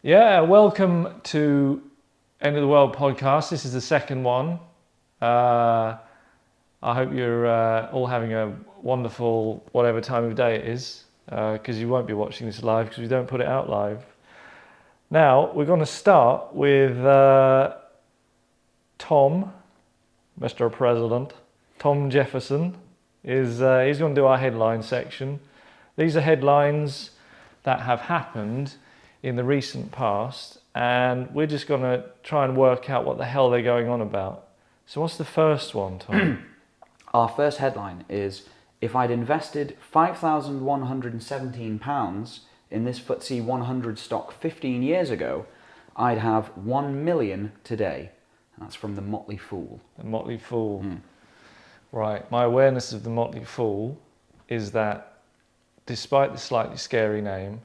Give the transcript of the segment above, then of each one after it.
Yeah, welcome to End of the World podcast. This is the second one. I hope you're all having a wonderful whatever time of day it is, because you won't be watching this live because we don't put it out live. Now, we're going to start with Tom, Mr. President. Tom Jefferson is he's going to do our headline section. These are headlines that have happened in the recent past, and we're just going to try and work out what the hell they're going on about. So what's the first one, Tom? Our first headline is, if I'd invested £5,117 in this FTSE 100 stock 15 years ago, I'd have 1 million today. And that's from the Motley Fool. The Motley Fool. Right, my awareness of the Motley Fool is that despite the slightly scary name,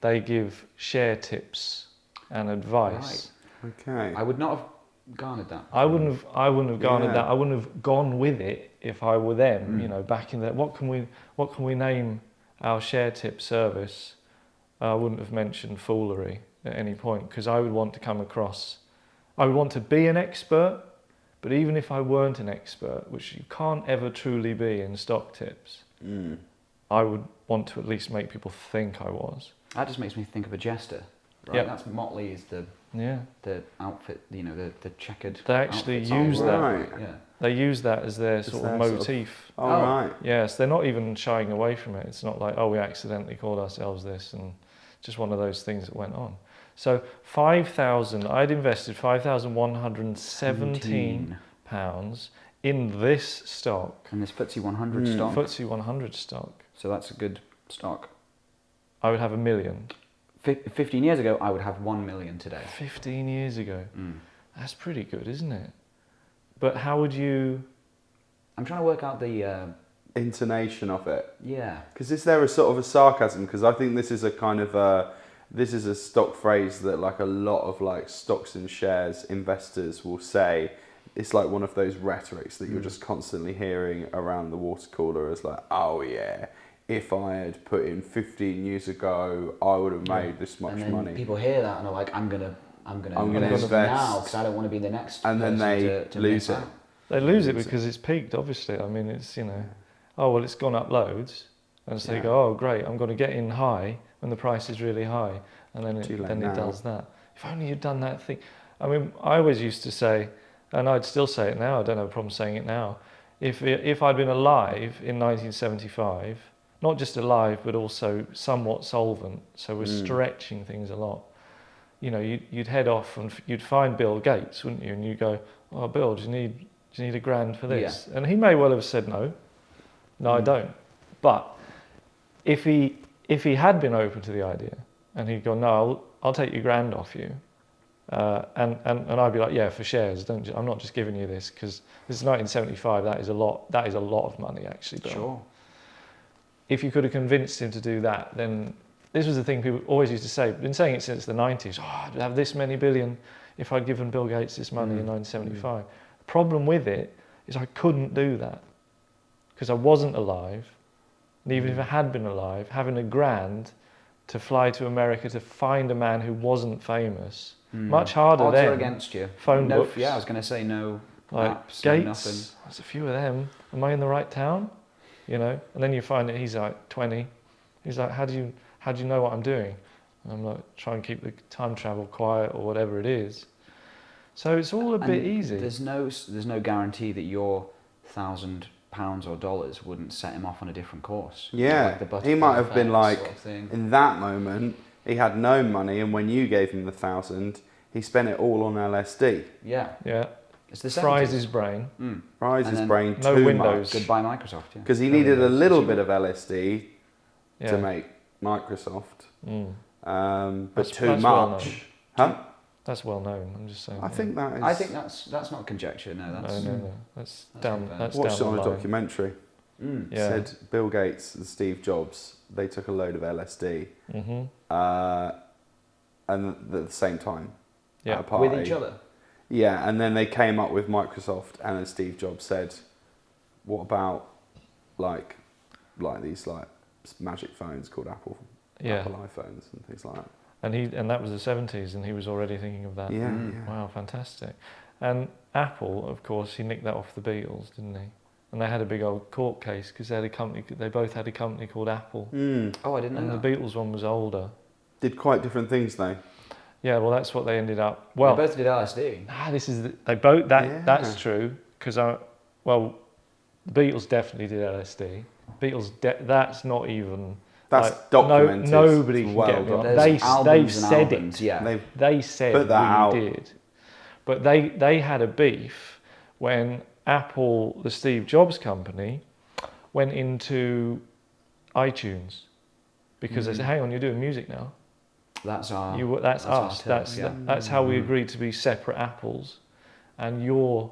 they give share tips and advice. Right. Okay. I would not have garnered that. I wouldn't have garnered Yeah. that. I wouldn't have gone with it if I were them. You know, back in the what can we name our share tip service? I wouldn't have mentioned foolery at any point, because I would want to come across. I would want to be an expert, but even if I weren't an expert, which you can't ever truly be in stock tips, I would want to at least make people think I was. That just makes me think of a jester. Right? Yep. That's Motley is the outfit, you know, the checkered. They actually outfits. use that. Right. Yeah. They use that as their sort of their sort of- motif. All Oh. right. Yes, they're not even shying away from it. It's not like, oh, we accidentally called ourselves this, and just one of those things that went on. So I'd invested £5,117 in this stock, And this FTSE 100 stock. FTSE 100 stock. So that's a good stock. I would have 1 million. 15 years ago, I would have 1 million today. 15 years ago. That's pretty good, isn't it? But how would you... I'm trying to work out the Intonation of it. yeah. Because is there a sort of a sarcasm? Because I think this is a kind of this is a stock phrase that like a lot of like stocks and shares investors will say. It's like one of those rhetorics that you're just constantly hearing around the water cooler as like, oh yeah, if I had put in 15 years ago, I would have made this much And then money. people hear that and are like, I'm gonna invest invest. now because I don't want to be the next. And then person they to lose miss it. out. They lose it because it's peaked, obviously. I mean, it's, you know, oh, well, it's gone up loads. And so they go, oh, great, I'm going to get in high when the price is really high. And then Too late it now. does that. If only you'd done that thing. I mean, I always used to say, and I'd still say it now, I don't have a problem saying it now, if I'd been alive in 1975, not just alive, but also somewhat solvent, so we're stretching things a lot, you know, you'd head off and you'd find Bill Gates, wouldn't you? And you'd go, oh, Bill, do you need $1,000 for this? Yeah. And he may well have said no, I don't. But if he had been open to the idea and he'd gone, no, I'll take $1,000 off you, and I'd be like, yeah, for shares, I'm not just giving you this because this is 1975. That is a lot of money, actually. Bill. Sure. If you could have convinced him to do that, then this was the thing people always used to say. Been saying it since the 90s. Oh, I'd have this many billion if I'd given Bill Gates this money in 1975. The problem with it is I couldn't do that because I wasn't alive. And even if I had been alive, having $1,000 to fly to America to find a man who wasn't famous, much harder Odds then. are against you. Phone no, books. Yeah, I was going to say no. Like apps, no nothing. Gates, there's a few of them. Am I in the right town? You know, and then you find that he's like 20. He's like, how do you know what I'm doing? And I'm like, try and keep the time travel quiet or whatever it is. So it's all a bit easy. There's no guarantee that your £1,000 or dollars wouldn't set him off on a different course. Yeah, Like the butterfly he might have been effect like, sort of thing. in that moment, he had no money, and when you gave him the 1,000, he spent it all on LSD. Yeah, Yeah, it's the fries 70s. his brain. Fries And his then brain no too windows. much. Goodbye Microsoft. Yeah. Because he needed a little bit of LSD Yeah. to make Microsoft, but That's too well known. much. Huh? That's well known. I'm just saying. I think that is. I think that's not conjecture. No, that's No. That's down. confirmed. That's watched it down on the a line. documentary. Yeah. Said Bill Gates and Steve Jobs, they took a load of LSD, and at the same time, Yeah. at a party. with each other. Yeah, and then they came up with Microsoft, and then Steve Jobs said, "What about like these like magic phones called Apple Yeah. iPhones and things like that?" and that was the 70s, and he was already thinking of that. Yeah, Mm. yeah. Wow, fantastic. And Apple, of course, he nicked that off the Beatles, didn't he? And they had a big old court case because they both had a company called Apple. Oh, I didn't know And that. the Beatles one was older. Did quite different things though. Yeah, well, that's what they ended up. They Well, both did LSD. they both Yeah. that's true because the Beatles definitely did LSD. That's not even. That's like, documented. Nobody It's can well get me on. documented. There's They've albums and said albums, it. yeah. They said Put that out. we did. But they had a beef when Apple, the Steve Jobs company, went into iTunes because they said, "Hang on, you're doing music now. That's our. That's our us. turf, yeah. That's how we agreed to be separate apples, and you're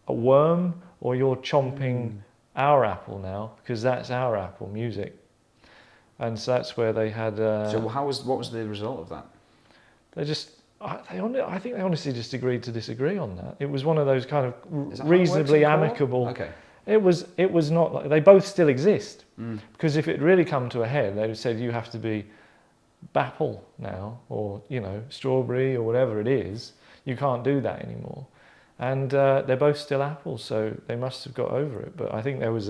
a worm or you're chomping our apple now because that's our apple music." And so that's where they had. So what was the result of that? They just. I think they honestly just agreed to disagree on that. It was one of those kind of Is that how it works reasonably in court? amicable. Okay. It was not like they both still exist because if it really come to a head, they'd have said you have to be Bapple now, or Strawberry or whatever it is. You can't do that anymore, and they're both still apples, so they must have got over it. But I think it was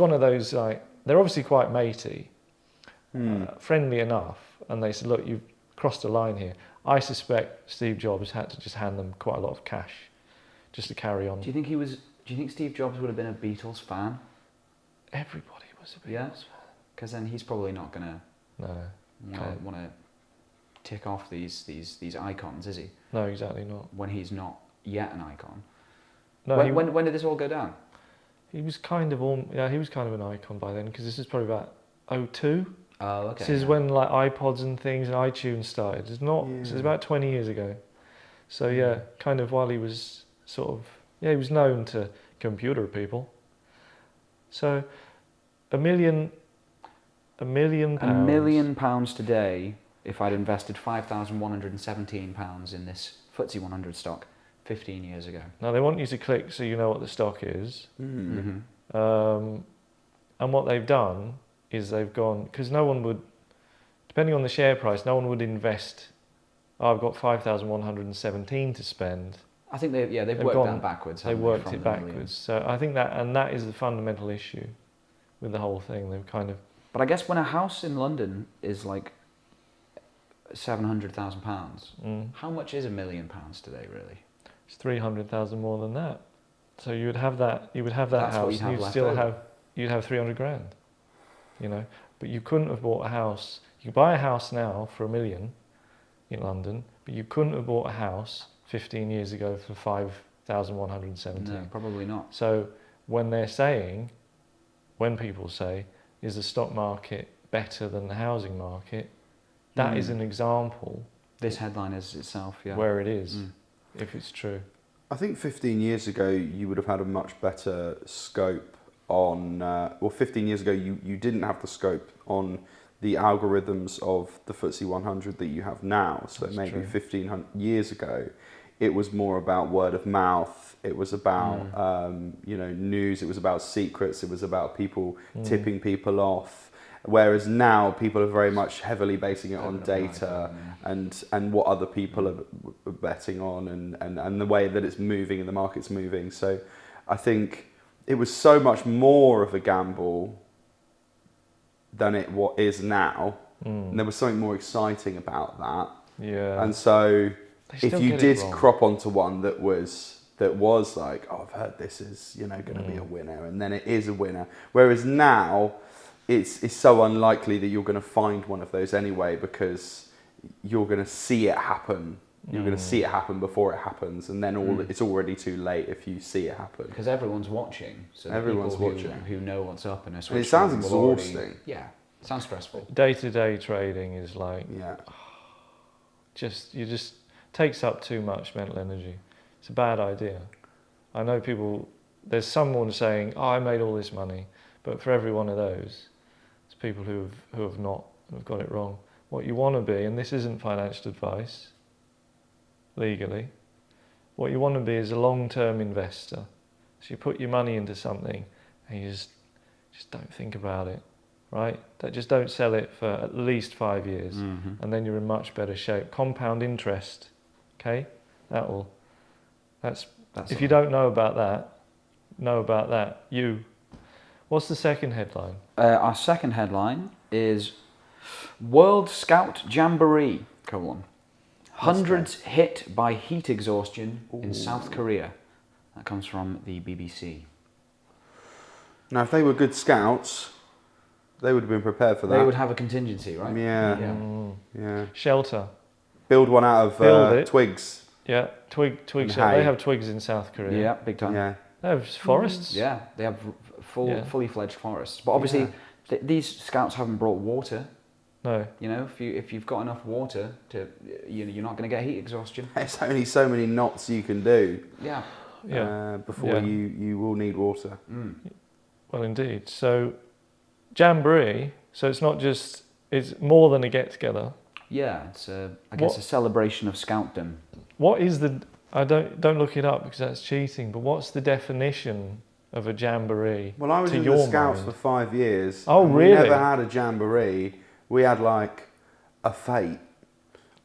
one of those like they're obviously quite matey, friendly enough, and they said, "Look, you've crossed a line here." I suspect Steve Jobs had to just hand them quite a lot of cash just to carry on. Do you think Steve Jobs would have been a Beatles fan? Everybody was a Beatles Yeah. fan. Because then he's probably not gonna No, want to tick off these icons, is he? no, exactly not. When he's not yet an icon. No, when did this all go down? he was kind of an icon by then because this is probably about 02. Oh, okay. This is when like iPods and things and iTunes started. This is about 20 years ago. So yeah, kind of while he was he was known to computer people. So £1 million. £1 million today. If I'd invested £5,117 in this FTSE 100 stock 15 years ago. Now they want you to click so you know what the stock is. Mm-hmm. And what they've done is they've gone, because no one would, depending on the share price, no one would invest, I've got 5,117 to spend. I think they've worked that backwards. They worked it backwards. So I think that is the fundamental issue with the whole thing. They've kind of. But I guess when a house in London is like £700,000, how much is £1 million today, really? It's 300,000 more than that. So you would have that. You would have that That's what house. you'd have You'd left still over. You'd have 300 grand. But you couldn't have bought a house. You could buy a house now for £1 million in London, but you couldn't have bought a house 15 years ago for 5,117. No, probably not. So when people say, is the stock market better than the housing market? That is an example. This headline is itself, yeah. Where it is, if it's true. I think 15 years ago you would have had a much better scope on. 15 years ago you didn't have the scope on the algorithms of the FTSE 100 that you have now. So That's maybe true. 15 years ago, it was more about word of mouth. It was about news. It was about secrets. It was about people tipping people off. Whereas now people are very much heavily basing it on data and what other people are betting on and the way that it's moving and the market's moving. So I think it was so much more of a gamble than it is now. And there was something more exciting about that. Yeah. And so They if still you get it did wrong. crop onto one that was like, oh, I've heard this is going to be a winner, and then it is a winner. Whereas now, it's so unlikely that you're going to find one of those anyway, because you're going to see it happen. You're going to see it happen before it happens, and then it's already too late if you see it happen. Because everyone's watching. So the Everyone's people watching. who know what's up and are And switching it sounds on will already- exhausting. Yeah, it sounds stressful. Day-to-day trading is like Yeah. just takes up too much mental energy. It's a bad idea. I know people. There's someone saying, "Oh, I made all this money," but for every one of those, it's people who have got it wrong. What you want to be, and this isn't financial advice. Legally, what you want to be is a long-term investor. So you put your money into something, and you just don't think about it, right? That just don't sell it for at least 5 years, and then you're in much better shape. Compound interest, okay? That's if you don't know about that, What's the second headline? Our second headline is World Scout Jamboree, : Hundreds hit by heat exhaustion in South Korea. That comes from the BBC. Now, if they were good scouts, they would have been prepared for that. They would have a contingency, right? Yeah. Shelter. Build one out of twigs. Yeah, twig shelter. hay. They have twigs in South Korea. Yeah, big time. Yeah. They have forests. Yeah, they have fully fledged forests. But obviously, these scouts haven't brought water. No. You know, if you've got enough water you're not going to get heat exhaustion. There's only so many knots you can do. Yeah. Before you will need water. Well, indeed. So, Jamboree. So it's not just. It's more than a get together. Yeah, it's I guess a celebration of scoutdom. What is the? I don't look it up because that's cheating. But what's the definition of a jamboree? Well, I was in the Scouts for 5 years. Oh, and really? We never had a jamboree. We had like a fete,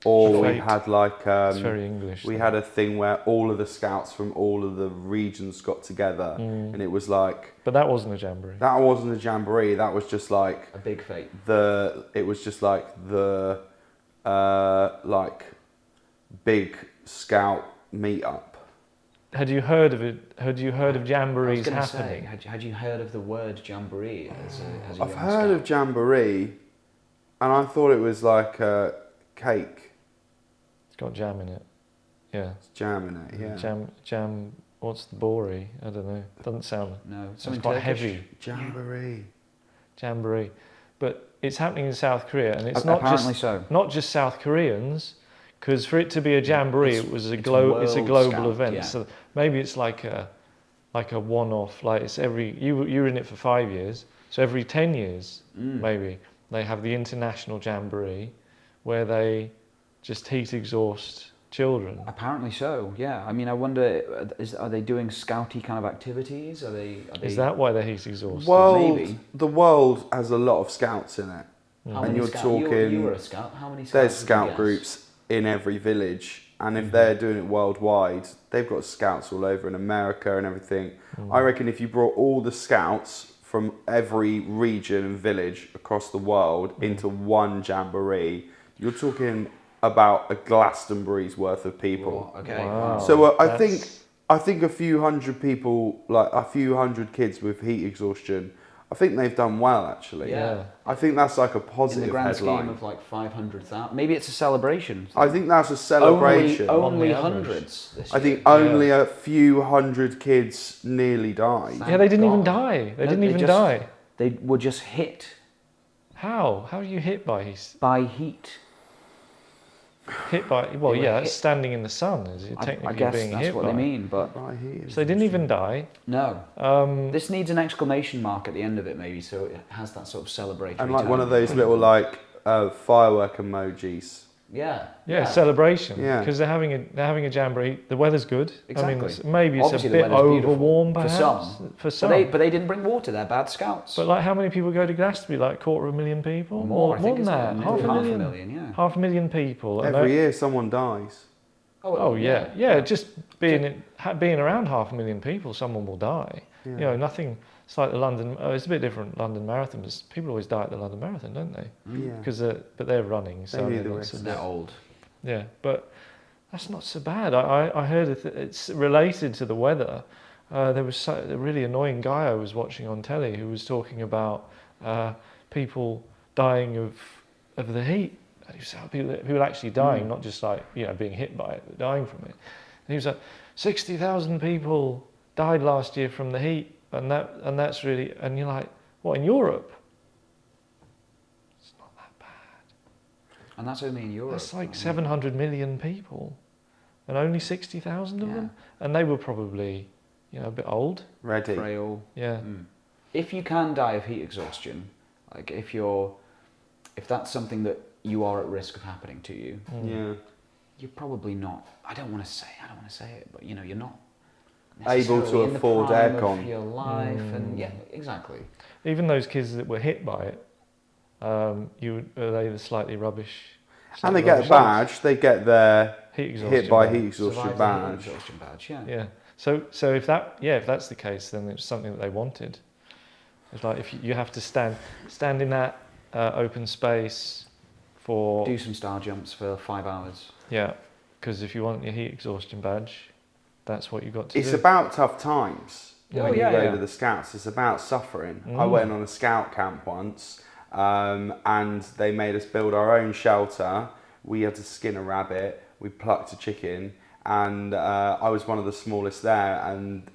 or we had like it's very English. We had a thing where all of the scouts from all of the regions got together, and it was like. But that wasn't a jamboree. That wasn't a jamboree. That was just like a big fete. It was just like the like big scout meetup. Had you heard of it? Had you heard of jamborees happening? Had you heard of the word jamboree as a I've heard of jamboree, and I thought it was like a cake. It's got jam in it. Yeah. It's jam in it. Yeah. Jam. What's the boree? I don't know. Doesn't sound. No. It's quite heavy. Jamboree. Jamboree, but it's happening in South Korea, and it's apparently not just South Koreans. Because for it to be a jamboree, it's a global event. Yeah. So maybe it's like a one-off. Like it's you're in it for 5 years, so every 10 years maybe they have the international jamboree, where they just heat exhaust children. Apparently so. Yeah. I mean, I wonder, are they doing scouty kind of activities? Are they? Is that why they heat exhaust? Maybe. The world has a lot of scouts in it. How and many you're talking. You were a scout. How many scouts? There's scout groups in every village, and if they're doing it worldwide, they've got scouts all over in America and everything. I reckon if you brought all the scouts from every region and village across the world into one jamboree, you're talking about a Glastonbury's worth of people. Okay. Wow. So I think a few hundred people, like a few hundred kids with heat exhaustion, I think they've done well, actually. Yeah. I think that's like a positive in the grand headline. scheme of like 500,000. Maybe it's a celebration. I think that's a celebration. Only hundreds this year. I think only a few hundred kids nearly died. Yeah, they didn't even die. They didn't even die. They were just hit. How? How are you hit by heat? Hit by? Well, yeah, that's standing in the sun. Is it technically I guess being that's hit what by? they mean, but So they didn't even die. no. This needs an exclamation mark at the end of it, maybe, so it has that sort of celebratory. And like tone. one of those little like firework emojis. Yeah. Celebration. Yeah. Because they're having a jamboree. The weather's good. Exactly. I mean, maybe it's Obviously a the bit weather's over beautiful. warm, For perhaps. some. For some. But they didn't bring water. They're bad scouts. But like, how many people go to Glastonbury? Like 250,000 people? More, I think, than isn't that. it? Half a Half a million. million, yeah. 500,000 people. And Every year someone dies. Oh yeah. Just being around 500,000 people, someone will die. Yeah. You know, nothing. It's like the London. It's a bit different. London Marathon. But people always die at the London Marathon, don't they? Yeah. Because but they're running, so They need they're the not rest. so They're bad. old. Yeah, but that's not so bad. I heard it's related to the weather. There was a really annoying guy I was watching on telly who was talking about people dying of the heat. People actually dying, not just like being hit by it, but dying from it. And he was like, 60,000 people died last year from the heat, and that's really. And you're like, what, in Europe? It's not that bad. And that's only in Europe. That's like 700 million people, and only 60,000 of them, and they were probably, a bit old. Ready. Frail. Yeah. If you can die of heat exhaustion, like if that's something that you are at risk of happening to you, Yeah. you're probably not. I don't want to say it, but you're not Able to necessarily in the afford prime aircon. of your life, and yeah, exactly. Even those kids that were hit by it, Are they the slightly rubbish? And they slightly get a rubbish badge. They get their heat exhaustion hit by badge. heat exhaustion Survive the heat badge. exhaustion badge, yeah. Yeah. So if that's the case, then it's something that they wanted. It's like if you have to stand in that open space for Do some star jumps for 5 hours. yeah, because if you want your heat exhaustion badge, that's what you got to It's do. about tough times Oh, when yeah, you go yeah. to the scouts. It's about suffering. I Mm. went on a scout camp once, and they made us build our own shelter. We had to skin a rabbit. We plucked a chicken, and I was one of the smallest there. And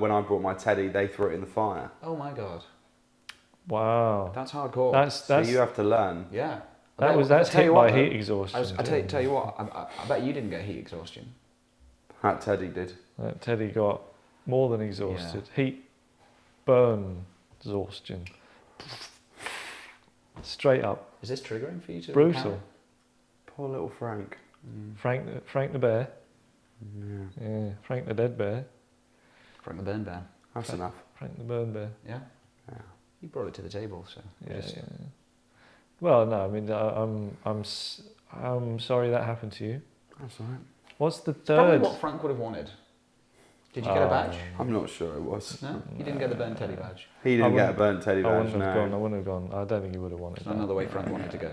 when I brought my teddy, they threw it in the fire. Oh my god, Wow. that's hardcore. That's So you have to learn. yeah. that's tell hit you by what, though, heat exhaustion. tell you what, I bet you didn't get heat exhaustion. That teddy did. Teddy got more than exhausted. Heat burn exhaustion. Straight up. Is this triggering for you to Brutal. recount? Poor little Frank. Frank the bear. Yeah, Yeah. Frank the dead bear. Frank the Burn Bear. that's enough. Frank the burn bear. Yeah. Yeah. You brought it to the table, so. Yeah, just- yeah. Well, no, I mean, I'm sorry that happened to you. That's all right. What's the Probably third? what Frank would have wanted. Did you get a badge? I'm not sure it was. No, you didn't get the burn teddy badge. He I didn't get a wouldn't- burnt teddy I badge, wouldn't have gone. I no. wouldn't have gone. I don't think he would have wanted There's that. another way Frank wanted to go.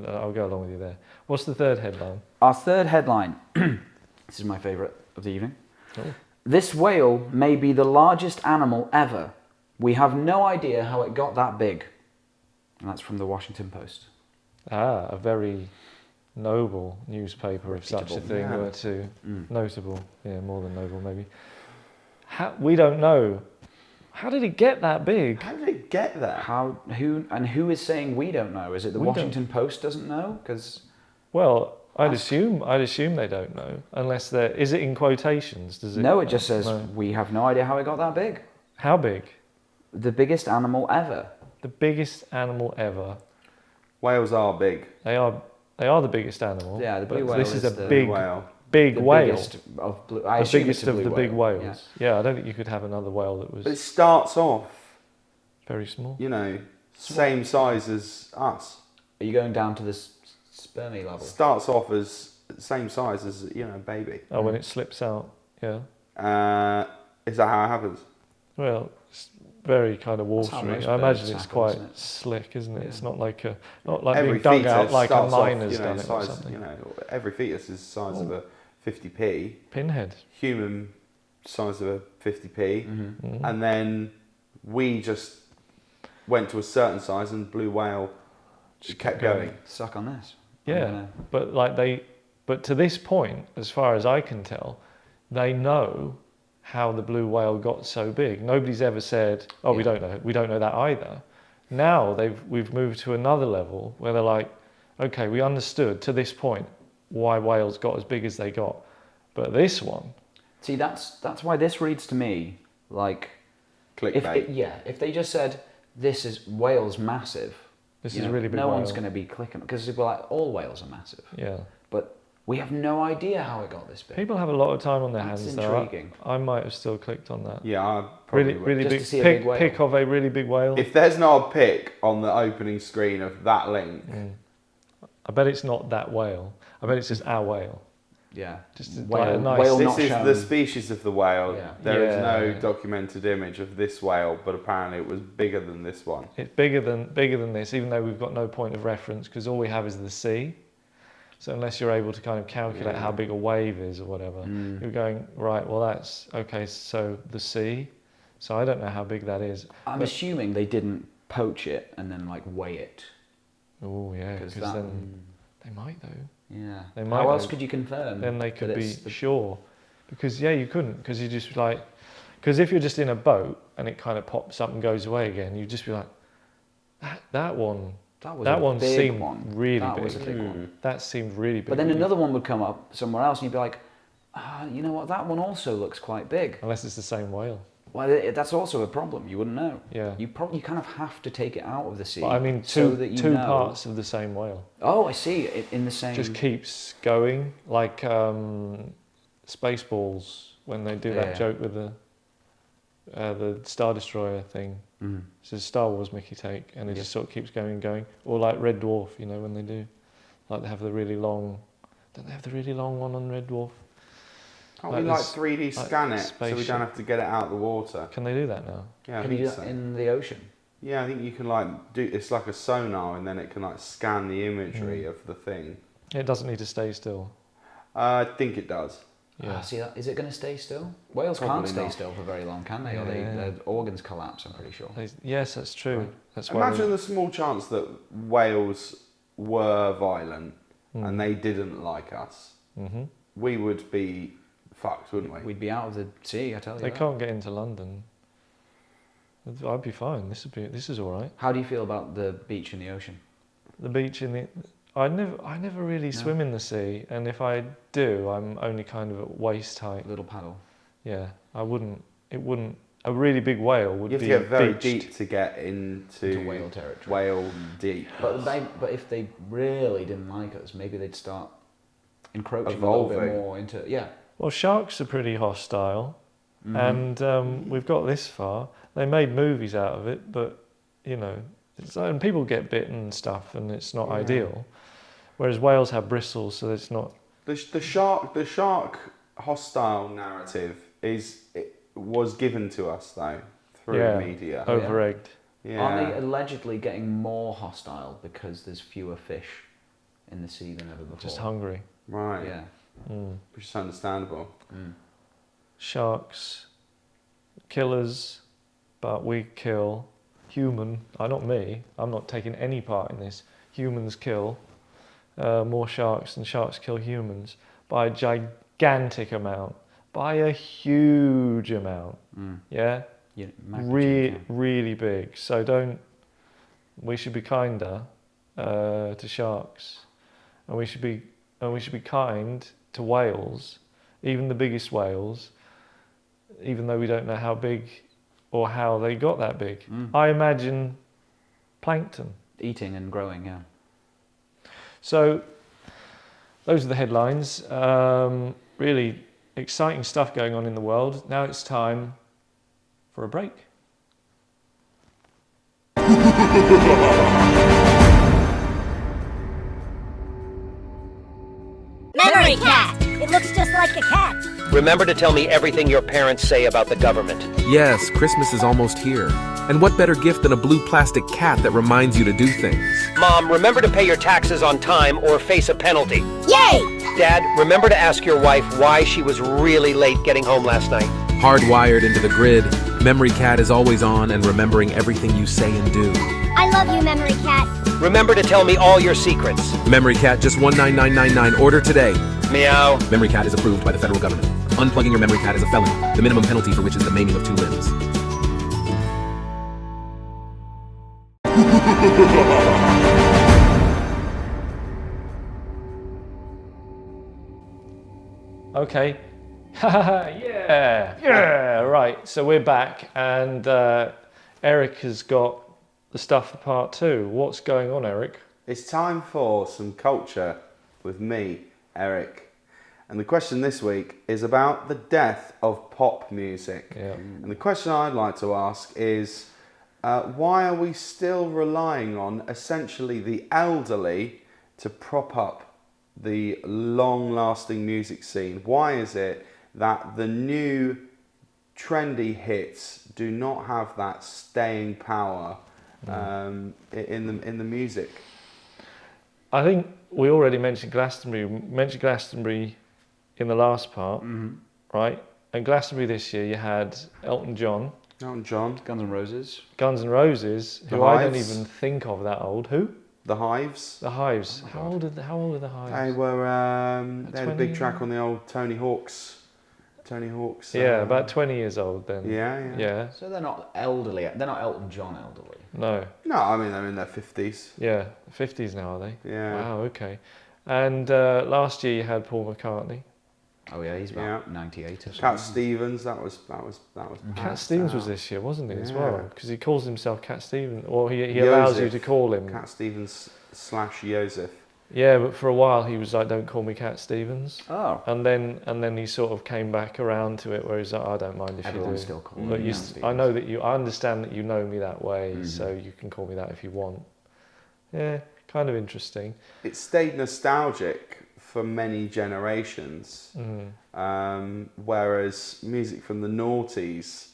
I'll go along with you there. What's the third headline? Our third headline. This is my favourite of the evening. Oh. This whale may be the largest animal ever. We have no idea how it got that big. And that's from the Washington Post. Ah, a very noble newspaper, if such a Reputable. thing Yeah. were to Mm. notable. Yeah, more than noble, maybe. We don't know. How did it get that big? How did it get there? Who is saying we don't know? Is it the We don't. Washington Post doesn't know? Because Well, I'd Ask- assume they don't know, unless they're. Is it in quotations? Does it? no, it just says No. we have no idea how it got that big. How big? The biggest animal ever. The biggest animal ever. Whales are big. They are the biggest animal. Yeah, the blue but whale This is a the big Whale. big the whale. biggest of blue. I The assume biggest it's a of blue the big whale. whales. Yeah, I don't think you could have another whale that But it was starts off, very small. you know, same size as us. Are you going down to the spermy level? Starts off as same size as, you know, baby. Oh, when it slips out. Yeah. Is that how it happens? Well, it's very kind of That's how watery. most I imagine birds it's happen, quite isn't it? slick, isn't it? Yeah. It's not like Every being dug out fetus like a starts off, miner's you know, done it or size, something. you know, every fetus is the size of a 50p. Pinhead. Human size of a 50p. Mm-hmm. And then we just went to a certain size and blue whale just kept going. Suck on this. Yeah, but to this point, as far as I can tell, they know how the blue whale got so big. Nobody's ever said, "Oh, we Yeah. don't know that either." Now we've moved to another level where they're like, "Okay, we understood to this point why whales got as big as they got, but this one, See, that's why this reads to me like Clickbait. if they just said this is whales massive, this you is know, a really big no whale." one's going to be clicking because we're like all whales are massive, Yeah, but we have no idea how it got this big. people have a lot of time on their That's hands. Though. intriguing. I might have still clicked on that. Yeah, I probably Really, would. really Just big to see a big whale. pic of a really big whale. If there's not a pic on the opening screen of that link, I bet it's not that whale. I bet it's just our whale. Yeah, Just like whale, a nice- whale this not is shown. the species of the whale. Yeah. There is no Yeah. documented image of this whale, but apparently it was bigger than this one. It's bigger than this, even though we've got no point of reference because all we have is the sea. So unless you're able to kind of calculate Yeah. how big a wave is or whatever, Mm. you're going right. Well, that's okay. So the sea. So I don't know how big that is. I'm assuming they didn't poach it and then like weigh it. Oh yeah, because that- then they might though. Yeah. They might How else know. could you confirm? Then they could that be it's the- sure, because you couldn't, because you just like, because if you're just in a boat and it kind of pops up and goes away again, you'd just be like, that one That was that a one big seemed one. really That big. was a big one. That seemed really big. But then another one would come up somewhere else, and you'd be like, you know what? That one also looks quite big. Unless it's the same whale. Well, that's also a problem. You wouldn't know. Yeah. You kind of have to take it out of the sea. But I mean, so two that you two know. parts of the same whale. Oh, I see. In the same. Just keeps going, like Spaceballs when they do that Yeah. joke with the the Star Destroyer thing. It's a Star Wars Mickey take, and it just sort of keeps going and going. Or like Red Dwarf, you know, when they do, like they have the really long. Don't they have the really long one on Red Dwarf? Can't we like 3D scan it so we spaceship. don't have to get it out of the water? Can they do that now? Yeah, I Can you think do that so. in the ocean? Yeah, I think you can like do. It's like a sonar, and then it can like scan the imagery of the thing. It doesn't need to stay still. I think it does. Yeah. See that? Is it going to stay still? Whales Probably can't stay not. still for very long, can they? Or Yeah. their organs collapse. I'm pretty sure. Yes, that's true. Right. That's why. Imagine the small chance that whales were violent and they didn't like us. Mm-hmm. We would be fucked, wouldn't we? We'd be out of the sea. I tell you. They that. can't get into London. I'd be fine. This is all right. How do you feel about the beach in the ocean? The beach in the. I never really swim in the sea, and if I do, I'm only kind of at waist height. Little paddle. Yeah, I wouldn't. It wouldn't. A really big whale would You have be to get very beached. deep to get into whale territory. Whale deep. But if they really didn't like us, maybe they'd start encroaching a little bit Evolving. more into Well, sharks are pretty hostile, and we've got this far. They made movies out of it, but you know, and people get bitten and stuff, and it's not ideal. Whereas whales have bristles, so it's not. The shark hostile narrative was given to us though through media. Over-egged. Yeah. Aren't they allegedly getting more hostile because there's fewer fish in the sea than ever before? Just hungry. Right. Yeah. Which is understandable. Sharks, killers, but we kill human. Not me. I'm not taking any part in this. Humans kill more sharks than sharks kill humans by a gigantic amount, by a huge amount. Yeah, really big. So we should be kinder to sharks, and we should be kind to whales, even the biggest whales, even though we don't know how big or how they got that big. I imagine plankton. Eating and growing, yeah. So those are the headlines. Really exciting stuff going on in the world. Now it's time for a break. Memory cat! It looks just like a cat. Remember to tell me everything your parents say about the government. Yes, Christmas is almost here. And what better gift than a blue plastic cat that reminds you to do things? Mom, remember to pay your taxes on time or face a penalty. Yay! Dad, remember to ask your wife why she was really late getting home last night. Hardwired into the grid, Memory Cat is always on and remembering everything you say and do. I love you, Memory Cat. Remember to tell me all your secrets. Memory Cat, just 19999. Order today. Meow. Memory Cat is approved by the federal government. Unplugging your Memory Cat is a felony, the minimum penalty for which is the maiming of 2 limbs. Okay. Yeah, right. So we're back, and Eric has got the stuff for part 2. What's going on, Eric? It's time for some culture with me, Eric. And the question this week is about the death of pop music. Yeah. And the question I'd like to ask is, why are we still relying on essentially the elderly to prop up the long-lasting music scene? Why is it that the new trendy hits do not have that staying power in the music? I think we already mentioned Glastonbury. We mentioned Glastonbury in the last part, right? And Glastonbury this year, you had Elton John, Elton John, Guns N' Roses. Guns N' Roses, The who I don't Hives. even think of that old. Who? The Hives. The Hives. How old are the Hives? They were. They had a big 20? track on the old Tony Hawk's. Yeah, about 20 years old then. Yeah. So they're not elderly. They're not Elton John elderly. No. No, I mean they're in their 50s. Yeah. 50s now, are they? Yeah. Wow, okay. And last year you had Paul McCartney. Oh yeah, he's about Yeah. 98 or something. Cat Stevens. That was. Cat passed Stevens was out. this year, wasn't he, as Yeah. well? Because he calls himself Cat Stevens, or he allows you Joseph. to call him. Cat Stevens / Joseph. Yeah, but for a while he was like, "Don't call me Cat Stevens," Oh. and then he sort of came back around to it, where he's like, "I don't mind if Everyone you do." still calls But me you, Cat Stevens. I know that you. I understand that you know me that way, so you can call me that if you want. Yeah, kind of interesting. It stayed nostalgic for many generations, whereas music from the noughties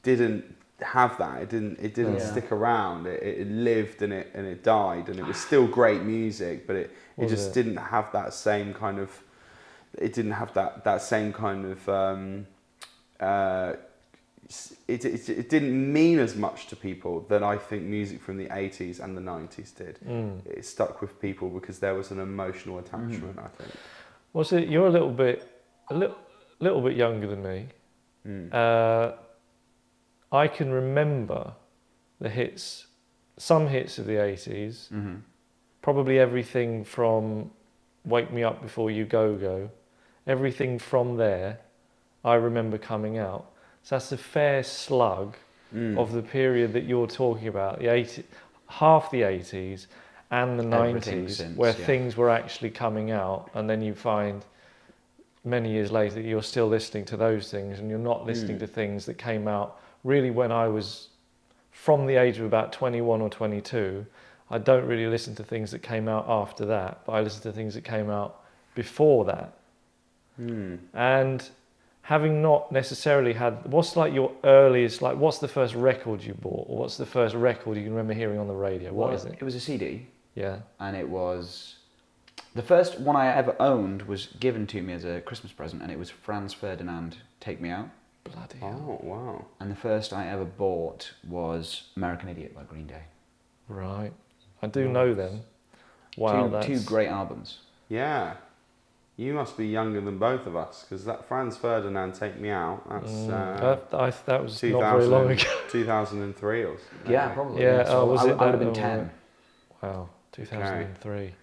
didn't have that. It didn't Yeah. stick around. It lived and it died, and it was still great music, but it Was just it? didn't have that same kind of. It didn't have that same kind of. It didn't mean as much to people than I think music from the 80s and the 90s did. It stuck with people because there was an emotional attachment, I think. Well, so you're a little bit younger than me. I can remember the hits, some hits of the 80s. Probably everything from "Wake Me Up Before You Go Go," everything from there, I remember coming out. So that's a fair slug of the period that you're talking about, the 80s, half the 80s and the Everything 90s, since, where yeah. things were actually coming out, and then you find many years later that you're still listening to those things, and you're not listening to things that came out really when I was from the age of about 21 or 22. I don't really listen to things that came out after that, but I listen to things that came out before that. And having not necessarily had, what's like your earliest, like what's the first record you bought, or what's the first record you can remember hearing on the radio? What is it? It was a CD, Yeah. and it was the first one I ever owned was given to me as a Christmas present, and it was Franz Ferdinand, "Take Me Out." Bloody hell. Oh, wow. And the first I ever bought was American Idiot by Green Day. Right. I do know them. Wow, Two great albums. Yeah. You must be younger than both of us, because that Franz Ferdinand "Take Me Out," that's that was not very long ago. 2003 or something. Yeah, probably. Yeah, So was I it would have that? been Oh, 10. Wow, 2003.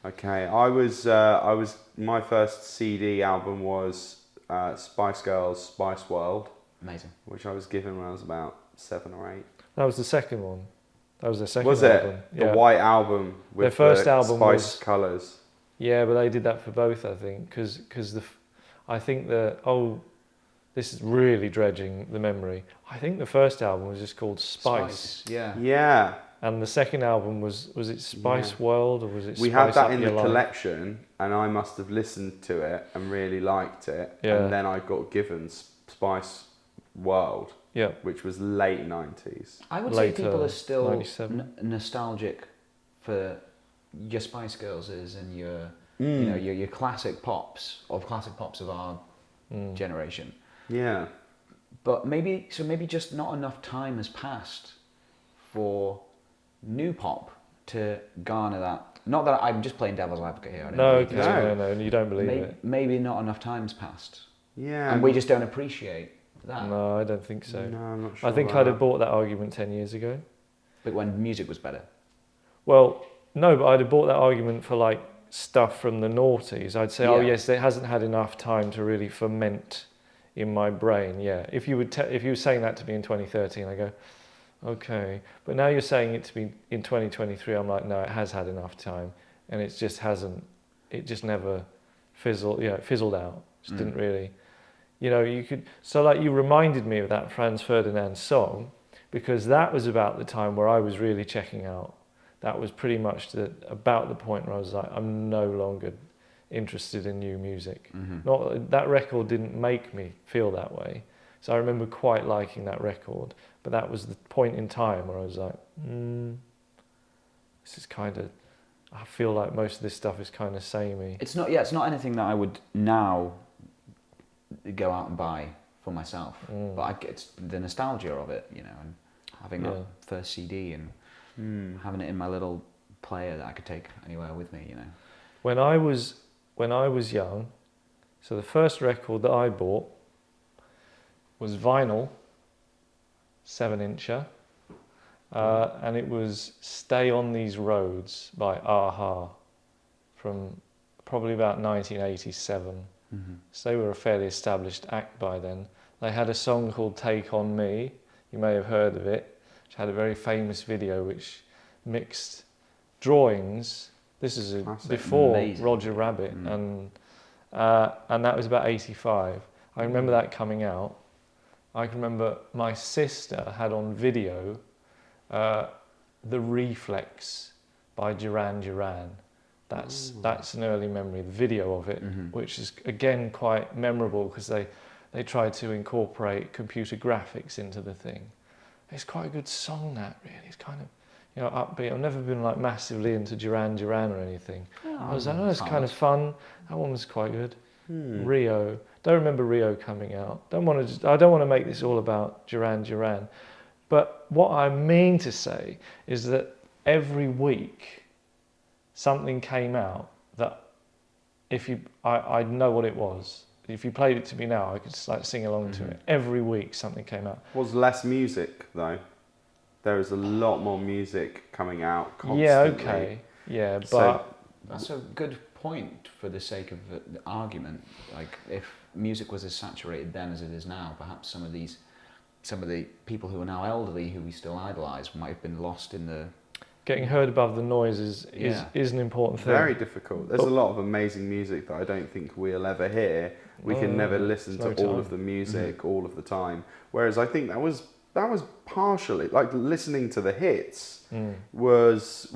Okay, I was my first CD album was Spice Girls' Spice World, Amazing. which I was given when I was about 7 or 8. That was the second one. That was their second Was album. it the white album with Their first the album Spice was- colours? Yeah, but they did that for both, I think, because I think this is really dredging the memory. I think the first album was just called Spice. Yeah. Yeah, And the second album was it Spice World, or was it we Spice had that Up in Your the Life? collection, and I must have listened to it and really liked it. Yeah. And then I got given Spice World, Yeah. which was late 90s. I would Later, say people are still 97. nostalgic for your Spice Girlses and your, you know, your classic pops of our generation. Yeah. But maybe just not enough time has passed for new pop to garner that. Not that I'm just playing devil's advocate here. I don't No, believe okay, this, no, you don't believe maybe, it. maybe not enough time's passed, Yeah. and we just don't appreciate that. No, I don't think so. No, I'm not sure. I think about I'd have that. bought that argument 10 years ago. But when music was better. Well, no, but I'd have bought that argument for like stuff from the noughties. I'd say, oh Yeah. yes, it hasn't had enough time to really ferment in my brain. Yeah, if you were saying that to me in 2013, I go, okay. But now you're saying it to me in 2023, I'm like, no, it has had enough time, and it just hasn't. It just never fizzled. Yeah, it fizzled out. Just didn't really. You know, you could. So like you reminded me of that Franz Ferdinand song, because that was about the time where I was really checking out. That was pretty much about the point where I was like, I'm no longer interested in new music. Not that record didn't make me feel that way. So I remember quite liking that record, but that was the point in time where I was like, this is kind of. I feel like most of this stuff is kind of samey. It's not anything that I would now go out and buy for myself. But it's the nostalgia of it, you know, and having that first CD and having it in my little player that I could take anywhere with me, you know. When I was young, so the first record that I bought was vinyl, 7-incher, and it was "Stay on These Roads" by a-ha from probably about 1987. So they were a fairly established act by then. They had a song called "Take on Me," you may have heard of it, which had a very famous video which mixed drawings This is Classic. before Amazing. Roger Rabbit, and that was about 85. I remember that coming out. I can remember my sister had on video The Reflex by Duran Duran. That's an early memory, the video of it, which is again quite memorable because they tried to incorporate computer graphics into the thing. It's quite a good song, that really. It's kind of, you know, upbeat. I've never been like massively into Duran Duran or anything. I was like, oh, it's kind of fun. That one was quite good. Rio. Don't remember Rio coming out. I don't want to make this all about Duran Duran. But what I mean to say is that every week something came out that I'd know what it was. If you played it to me now, I could just like sing along to it. Every week something came out. Was less music though. There is a lot more music coming out constantly. Yeah, okay. Yeah, but So- That's a good point for the sake of the argument. Like, if music was as saturated then as it is now, perhaps some of the people who are now elderly, who we still idolise, might have been lost in the... getting heard above the noise is an important thing. Very difficult. There's a lot of amazing music that I don't think we'll ever hear. We can never listen to there's no all time. of the music all of the time. Whereas I think that was partially, like, listening to the hits was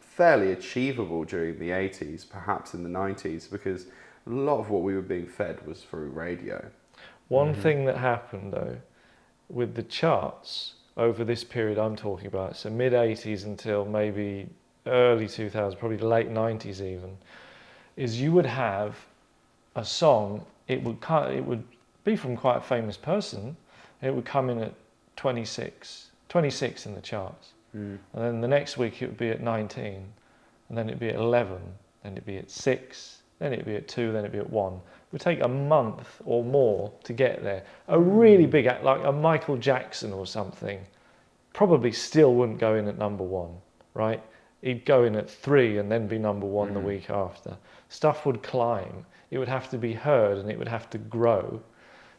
fairly achievable during the 80s, perhaps in the 90s, because a lot of what we were being fed was through radio. One thing that happened though, with the charts over this period I'm talking about, so mid 80s until maybe early 2000s, probably the late 90s even, is you would have a song, it would be from quite a famous person, and it would come in at 26 in the charts. And then the next week it would be at 19, and then it'd be at 11, then it'd be at 6, then it'd be at 2, then it'd be at 1. It would take a month or more to get there. A really big act, like a Michael Jackson or something, probably still wouldn't go in at number 1, right? He'd go in at 3 and then be number 1 the week after. Stuff would climb. It would have to be heard and it would have to grow.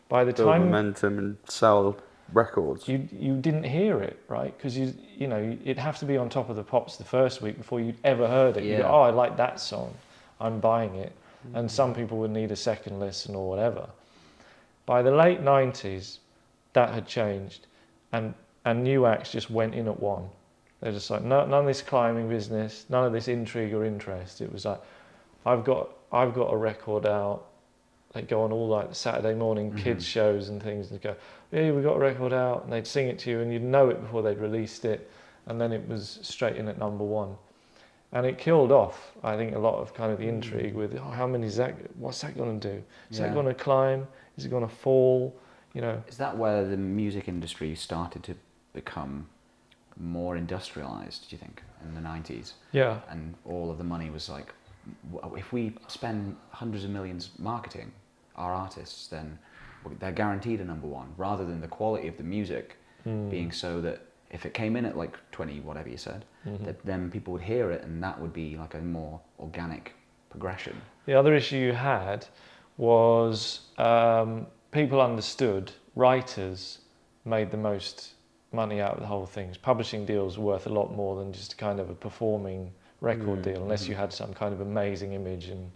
By the Build time momentum and sell records. you didn't hear it, right? Because you know it'd have to be on top of the pops the first week before you'd ever heard it. You go, Yeah. oh, I like that song, I'm buying it. And some people would need a second listen or whatever. By the late 90s, that had changed, and new acts just went in at 1. They're just like, no, none of this climbing business, none of this intrigue or interest. It was like, I've got a record out. They go on all like the Saturday morning kids shows and things and go, yeah, we got a record out, and they'd sing it to you and you'd know it before they'd released it, and then it was straight in at number 1. And it killed off, I think, a lot of kind of the intrigue with, oh, how many is that, what's that going to do? Is that going to climb? Is it going to fall? You know. Is that where the music industry started to become more industrialized, do you think, in the 90s? Yeah. And all of the money was like, if we spend hundreds of millions marketing our artists, then they're guaranteed a number 1, rather than the quality of the music being so that if it came in at like 20, whatever you said, that then people would hear it, and that would be like a more organic progression. The other issue you had was people understood, writers made the most money out of the whole thing. Publishing deals were worth a lot more than just kind of a performing record deal, unless you had some kind of amazing image and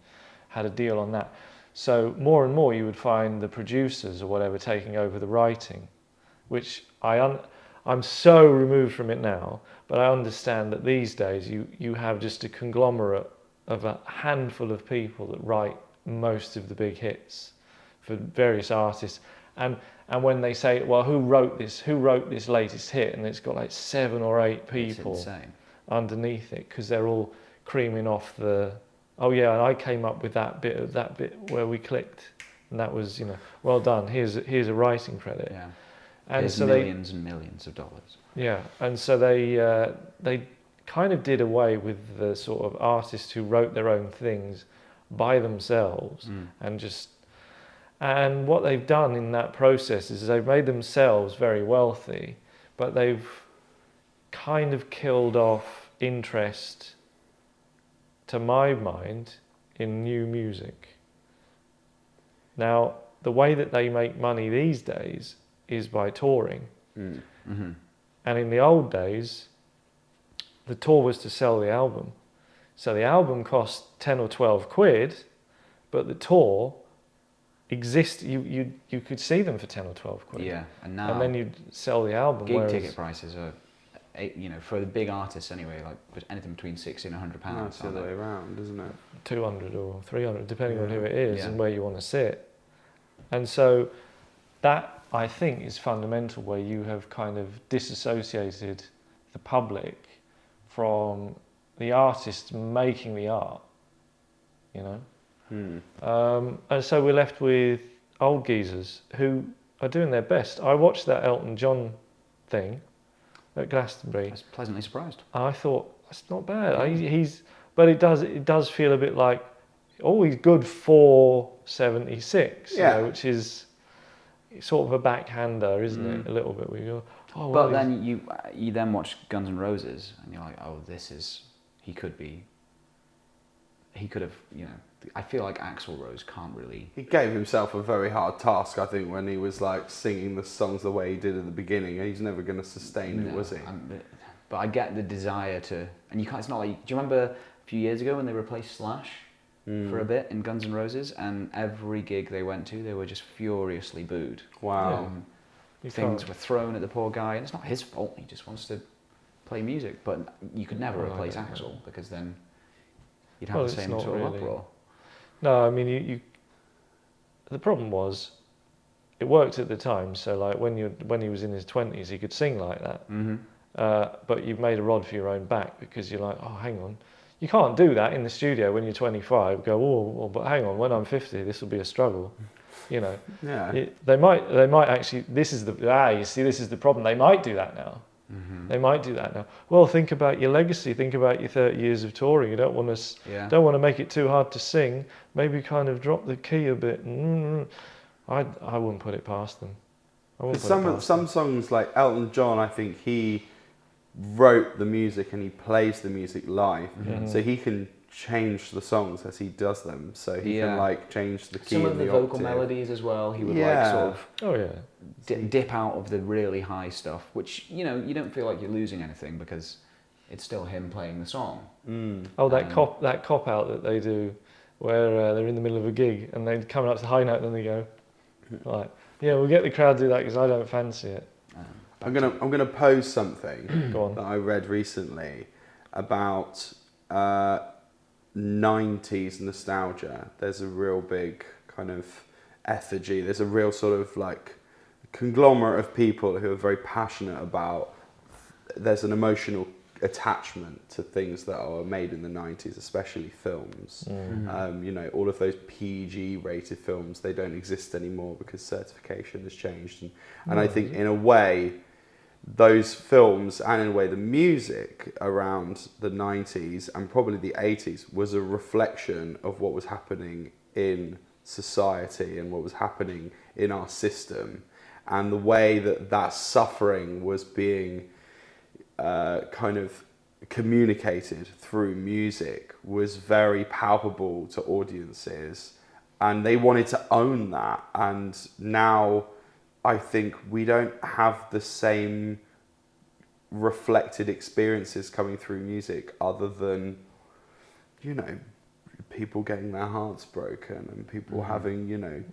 had a deal on that. So more and more you would find the producers or whatever taking over the writing, which I'm so removed from it now, but I understand that these days you have just a conglomerate of a handful of people that write most of the big hits for various artists. And when they say, well, who wrote this latest hit, and it's got like 7 or 8 people It's insane. underneath it, because they're all creaming off the, oh yeah, and I came up with that bit where we clicked, and that was, you know, well done, here's a writing credit. Yeah. And There's so millions and millions of dollars. yeah, and so they kind of did away with the sort of artists who wrote their own things by themselves, and what they've done in that process is they've made themselves very wealthy, but they've kind of killed off interest, to my mind, in new music. Now, the way that they make money these days is by touring. And in the old days, the tour was to sell the album. So the album cost 10 or 12 quid, but the tour exist. You could see them for 10 or 12 quid. Yeah, and now And then you'd sell the album. gig whereas, ticket prices are, for the big artists anyway, like anything between 60 and 100 No, pounds. it's the other way around, isn't it? 200 or 300, depending on who it is Yeah. and where you want to sit. And so that, I think, is fundamental, where you have kind of disassociated the public from the artists making the art, you know? And so we're left with old geezers who are doing their best. I watched that Elton John thing at Glastonbury. I was pleasantly surprised. I thought that's not bad. But it does feel a bit like, oh, he's good for 76, you know, which is sort of a backhander, isn't it? A little bit. Where you go, oh, well, But then you then watch Guns N' Roses and you're like, oh, he could have, you know. I feel like Axl Rose can't really. He gave himself a very hard task, I think, when he was like singing the songs the way he did at the beginning. He's never going to sustain it, was he? But I get the desire to, and you can't. It's not like. Do you remember a few years ago when they replaced Slash for a bit in Guns N' Roses, and every gig they went to, they were just furiously booed. Wow. Things were thrown at the poor guy, and it's not his fault. He just wants to play music, but you could never replace Axl because then you'd have the same sort of uproar. No, I mean, you. The problem was, it worked at the time. So, like when he was in his 20s, he could sing like that. But you've made a rod for your own back because you're like, oh, hang on, you can't do that in the studio when you're 25. Go, oh, but hang on, when I'm 50, this will be a struggle. You know. Yeah. They might actually. This is the problem. They might do that now. They might do that now. Well, think about your legacy. Think about your 30 years of touring. You don't want to make it too hard to sing. Maybe kind of drop the key a bit. I wouldn't put it past them. Some songs like Elton John, I think he wrote the music and he plays the music live, so he can change the songs as he does them. So he can like change the key. Some and of the vocal melodies as well. He would like sort of dip out of the really high stuff, which you don't feel like you're losing anything because it's still him playing the song. Oh, that cop out that they do, where they're in the middle of a gig and they're coming up to the high note and then they go, like, yeah, we'll get the crowd to do that because I don't fancy it. I'm gonna pose something Go on. that I read recently about 90s nostalgia. There's a real big kind of effigy. There's a real sort of like conglomerate of people who are very passionate about. There's an emotional attachment to things that are made in the 90s, especially films. All of those PG rated films, they don't exist anymore because certification has changed. And I think in a way, those films and in a way the music around the 90s and probably the 80s was a reflection of what was happening in society and what was happening in our system, and the way that suffering was being kind of communicated through music was very palpable to audiences, and they wanted to own that. And now I think we don't have the same reflected experiences coming through music other than, people getting their hearts broken and people having,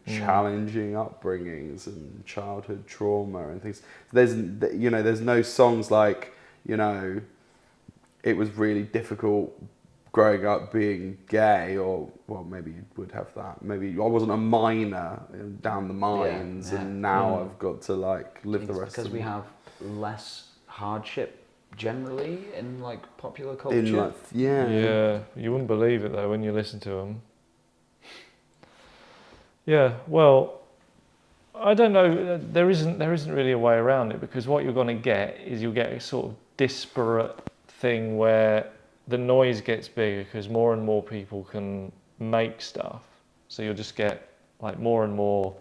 challenging upbringings and childhood trauma and things. There's no songs like, it was really difficult growing up being gay, or, well, maybe you would have that. Maybe I wasn't a miner down the mines and now I've got to like live the rest of because we have less hardship generally in like popular culture. Yeah, you wouldn't believe it though when you listen to them. Yeah, well, I don't know. There isn't really a way around it, because what you're going to get is you'll get a sort of disparate thing where the noise gets bigger because more and more people can make stuff. So you'll just get like more and more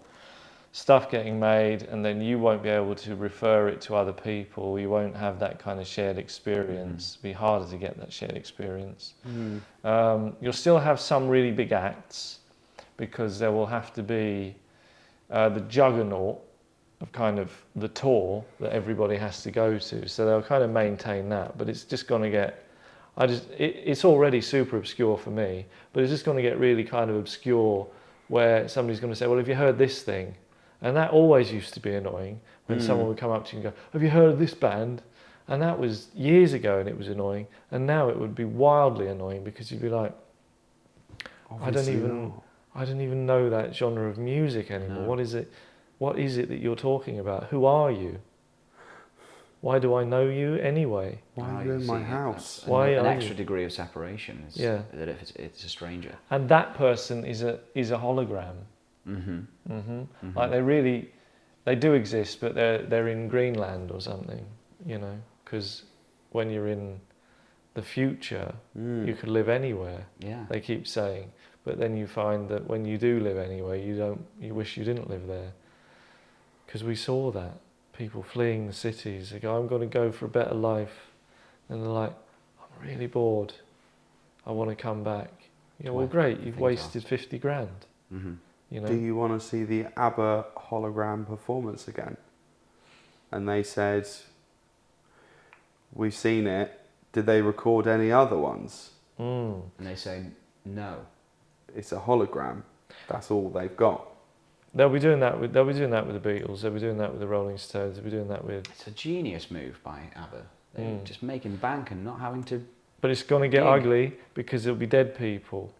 stuff getting made, and then you won't be able to refer it to other people. You won't have that kind of shared experience. It'll be harder to get that shared experience. You'll still have some really big acts, because there will have to be the juggernaut of kind of the tour that everybody has to go to. So they'll kind of maintain that, but it's just going to get It's already super obscure for me, but it's just going to get really kind of obscure where somebody's going to say, well, have you heard this thing? And that always used to be annoying when someone would come up to you and go, have you heard of this band? And that was years ago and it was annoying. And now it would be wildly annoying because you'd be like, I don't even know that genre of music anymore. No. What is it that you're talking about? Who are you? Why do I know you anyway? Why Oh, are you in see, my that's house? Why an are extra you? degree of separation is Yeah. that if it's a stranger. And that person is a hologram. Like they do exist, but they're in Greenland or something, you know, because when you're in the future, you could live anywhere. Yeah. They keep saying, but then you find that when you do live anywhere, you wish you didn't live there, because we saw that people fleeing the cities. They go, I'm going to go for a better life, and they're like, I'm really bored. I want to come back. You know, well, great, you've wasted 50 grand. You know? Do you want to see the ABBA hologram performance again? And they said, we've seen it. Did they record any other ones? And they say no. It's a hologram. That's all they've got. They'll be doing that with the Beatles. They'll be doing that with the Rolling Stones. They'll be doing that with. It's a genius move by ABBA. They're just making bank and not having to. But it's going to get Gig. ugly because it'll be dead people.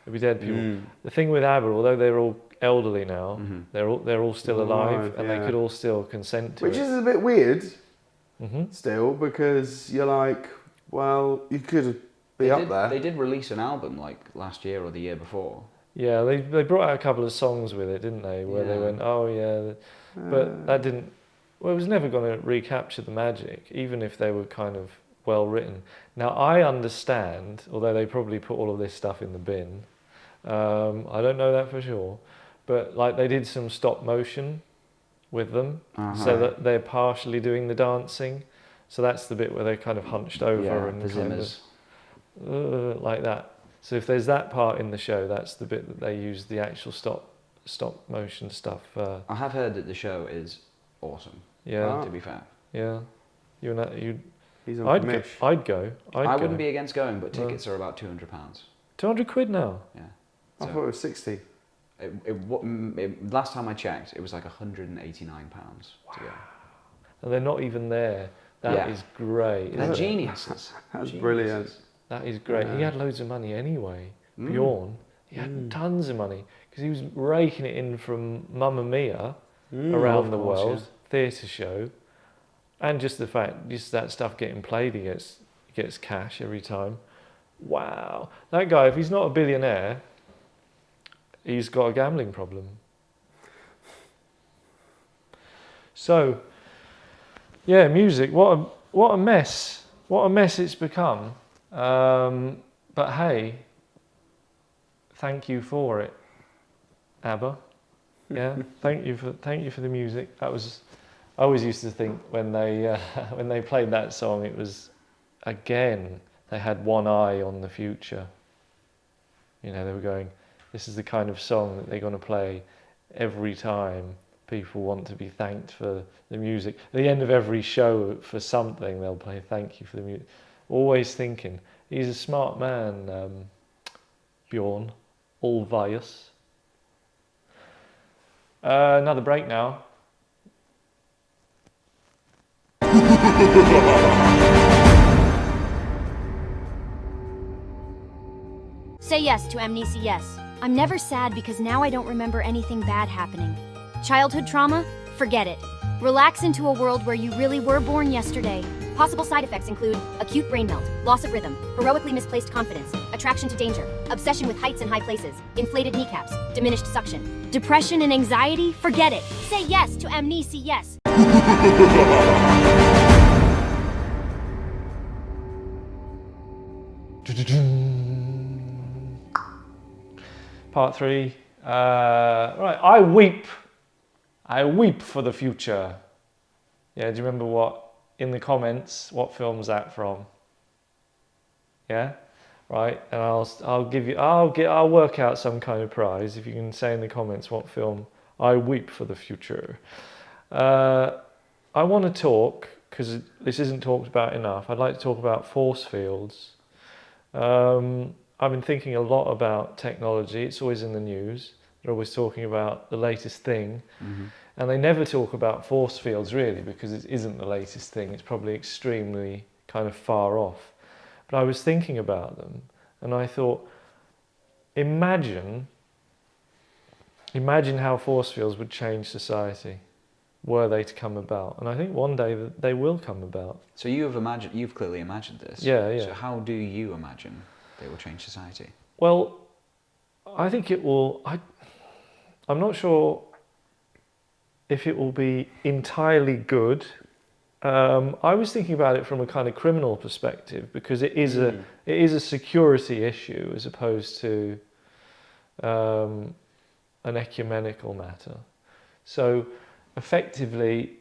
It'll be dead people. The thing with ABBA, although they're all elderly now, they're all still alive, and they could all still consent to Which it. is a bit weird still, because you're like, well, you could be up there. They did release an album like last year or the year before. Yeah, they brought out a couple of songs with it, didn't they? Where they went, oh yeah, but that didn't. Well, it was never going to recapture the magic, even if they were kind of well written. Now I understand, although they probably put all of this stuff in the bin. I don't know that for sure, but like they did some stop motion with them, so that they're partially doing the dancing. So that's the bit where they're kind of hunched over and the kind Zimmers. of like that. So if there's that part in the show, that's the bit that they use the actual stop motion stuff. I have heard that the show is awesome. Yeah, To be fair, yeah. He's on I'd commish. go. I wouldn't be against going, but tickets are about £200. 200 quid now. Yeah. I thought it was 60. Last time I checked, it was like £189 to go. And they're not even there. That is great. They're isn't it? geniuses. That's brilliant. That is great. He had loads of money anyway. Bjorn, he had tons of money because he was raking it in from Mamma Mia around the world, theatre show, and just the fact, just that stuff getting played, he gets cash every time. Wow, that guy, if he's not a billionaire, he's got a gambling problem. So, yeah, music. What a mess. What a mess it's become. But hey, thank you for it, ABBA. Yeah, thank you for the music. I always used to think when they played that song, it was again they had one eye on the future. You know, they were going, this is the kind of song that they're going to play every time people want to be thanked for the music. At the end of every show for something, they'll play thank you for the music. Always thinking. He's a smart man, Bjorn Ulvaeus. Another break now. Say yes to Amnesi-YES. I'm never sad because now I don't remember anything bad happening. Childhood trauma? Forget it. Relax into a world where you really were born yesterday. Possible side effects include acute brain melt, loss of rhythm, heroically misplaced confidence, attraction to danger, obsession with heights and high places, inflated kneecaps, diminished suction. Depression and anxiety? Forget it. Say yes to Amnesi-YES. Part 3. Right, I weep for the future. Yeah, do you remember in the comments, what film's that from? Yeah, right, and I'll work out some kind of prize if you can say in the comments what film I weep for the future. I want to talk, because this isn't talked about enough, I'd like to talk about force fields I've been thinking a lot about technology. It's always in the news. They're always talking about the latest thing. Mm-hmm. And they never talk about force fields really, because it isn't the latest thing. It's probably extremely kind of far off. But I was thinking about them and I thought, imagine how force fields would change society were they to come about. And I think one day that they will come about. So you've clearly imagined this. Yeah, yeah. So how do you imagine they will change society? Well, I think it will. I'm not sure if it will be entirely good. I was thinking about it from a kind of criminal perspective, because it is a security issue as opposed to an ecumenical matter. So effectively,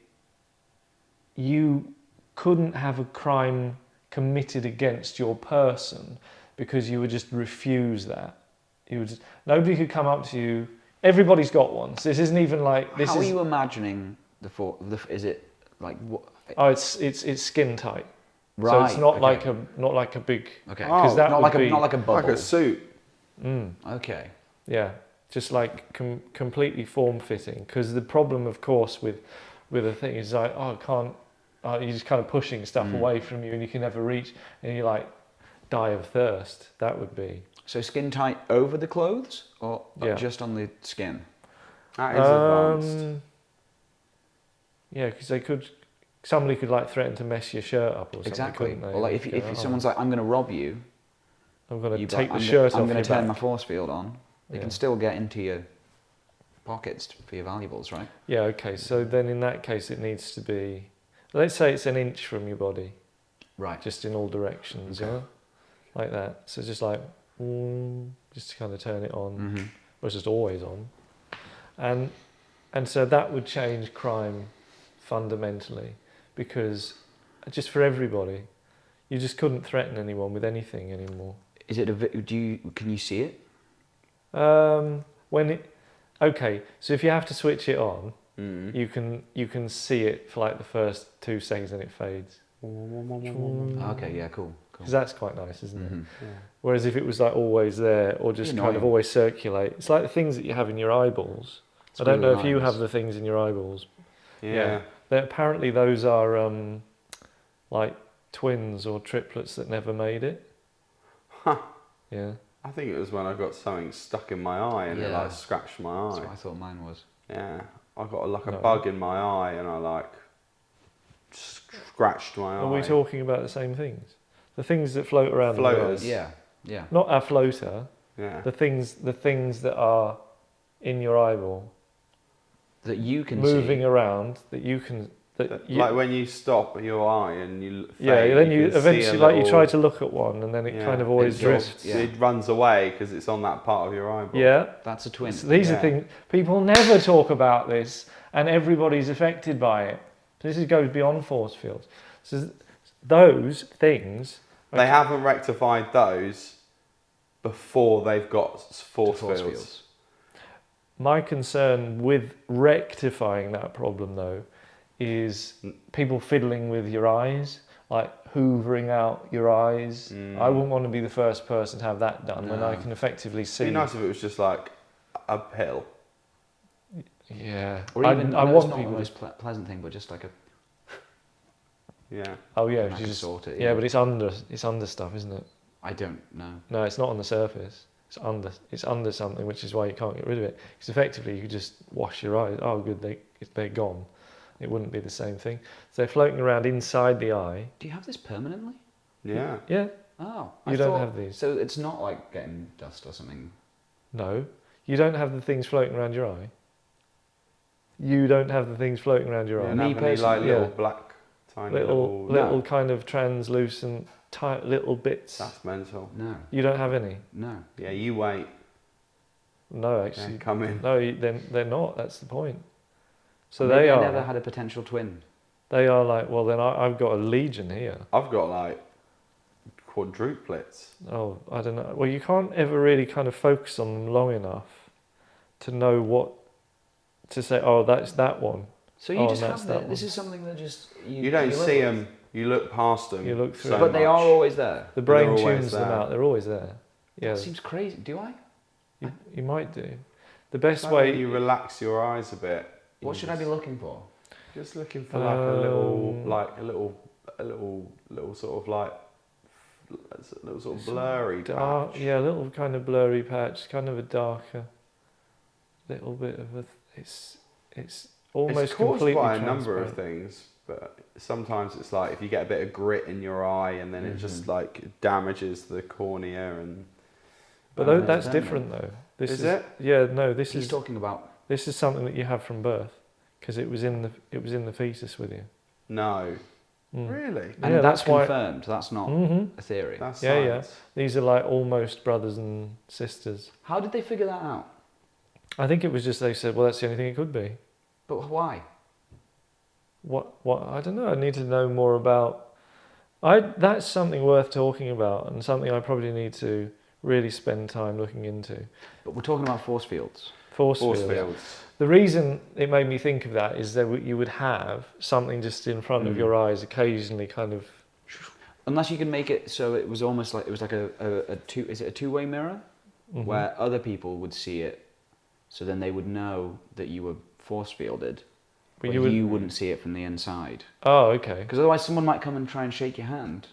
you couldn't have a crime committed against your person because you would just refuse that. Nobody could come up to you. Everybody's got one. So this isn't even like this. How are you imagining is it like what? Oh, it's skin tight. Right. So it's not okay. like a big. Okay. Oh, that not would like a bubble. Like a suit. Okay. Yeah, just like completely form-fitting. Because the problem, of course, with a thing is like, oh, I can't. You're just kind of pushing stuff away from you, and you can never reach, and you like die of thirst. That would be. So skin tight over the clothes, or Yeah. just on the skin? That is advanced. Yeah, because somebody could like threaten to mess your shirt up or something. Exactly. Couldn't they? Or like if someone's like, I'm going to rob you, I'm going to you'd be take like, the shirt I'm off going your to turn my back. force field on. They Yeah. can still get into your pockets for your valuables, right? Yeah, okay. So then in that case, it needs to be, let's say it's an inch from your body, Right. just in all directions, Okay. yeah? Like that. So just like, just to kind of turn it on, Mm-hmm. or it's just always on. And so that would change crime fundamentally, because just for everybody, you just couldn't threaten anyone with anything anymore. Is it can you see it? Okay, so if you have to switch it on, you can see it for like the first 2 seconds and it fades. Okay, yeah, cool. Because that's quite nice, isn't it? Yeah. Whereas if it was like always there, or just kind of Annoying. always circulate, it's like the things that you have in your eyeballs. I don't know if you Squiggly have lines. the things in your eyeballs. Yeah. Apparently those are like twins or triplets that never made it. Huh. Yeah. I think it was when I got something stuck in my eye and it Yeah. like scratched my That's eye. what I thought mine was. Yeah. I got like a No. bug in my eye and I like scratched my eye. Are we talking about the same things? The things that float around in your Floaters. eyes? Yeah, yeah. Not a floater. Yeah. The things that are in your eyeball, That you can moving see. around, that you can. Like when you stop your eye and you Yeah, fade, then you can see a eventually, like you little- try to look at one, and then it Yeah, kind of always it drifts. Yeah. It runs away because it's on that part of your eyeball. Yeah. That's a twin. So these are Yeah. things people never talk about this, and everybody's affected by it. This goes beyond force fields. So those things. They haven't rectified those before they've got force fields. My concern with rectifying that problem, though, is people fiddling with your eyes, like hoovering out your eyes. I wouldn't want to be the first person to have that done when I can effectively see. It'd be nice if it was just like a pill. Yeah. Or even, I I know want it's not the people. most pleasant thing, but just like a... Yeah. Oh yeah, I you can just sort it, yeah, yeah. but it's under stuff, isn't it? I don't know. No, it's not on the surface. It's under something, which is why you can't get rid of it. Because effectively, you could just wash your eyes. Oh, good, they're gone. It wouldn't be the same thing. So they're floating around inside the eye. Do you have this permanently? Yeah. Yeah. Oh. You don't have these. So it's not like getting dust or something? No, you don't have the things floating around your eye. You don't have the things floating around your You eye. don't Me have any like personally, little yeah. black, tiny Little little. kind of translucent, tight little bits. That's mental. No. You don't have any. No. Yeah, you wait. No, Yeah, actually. come in. No, they're not. That's the point. So Maybe they I are. never had a potential twin. They are like. Well, then I've got a legion here. I've got like quadruplets. Oh, I don't know. Well, you can't ever really kind of focus on them long enough to know what to say. Oh, that's that one. So you Oh, just and have that's that this one. is something that just You don't live see with. them. You look past them. You look through so But they are much. always there. The They're brain always tunes them there. out. They're always there. Yeah, That seems crazy. Do I? you might do. The It's best like way. when you relax your eyes a bit. What should I be looking for? Just looking for like a little, sort of like, a little sort of blurry Dark, patch. yeah, a little kind of blurry patch, kind of a darker, little bit of a. It's almost It's caused completely by a number of transparent. things, but sometimes it's like if you get a bit of grit in your eye, and then it just like damages the cornea and. But that's different though. This Is it? Yeah, no. This He's is talking about. this is something that you have from birth, because it was in the fetus with you. No. Mm. Really? And Yeah, that's that's why- confirmed. That's not Mm-hmm. a theory. That's Yeah, science. These are like almost brothers and sisters. How did they figure that out? I think it was just they said, well, that's the only thing it could be. But why? What? I don't know. I need to know more about. That's something worth talking about, and something I probably need to really spend time looking into. But we're talking about force fields. Force Force fields. fields. The reason it made me think of that is that you would have something just in front of your eyes, occasionally, kind of. Unless you can make it so it was almost like a two. Is it a two-way mirror Mhm. where other people would see it, so then they would know that you were force fielded, But but you you would. wouldn't see it from the inside. Oh, okay. Because otherwise, someone might come and try and shake your hand.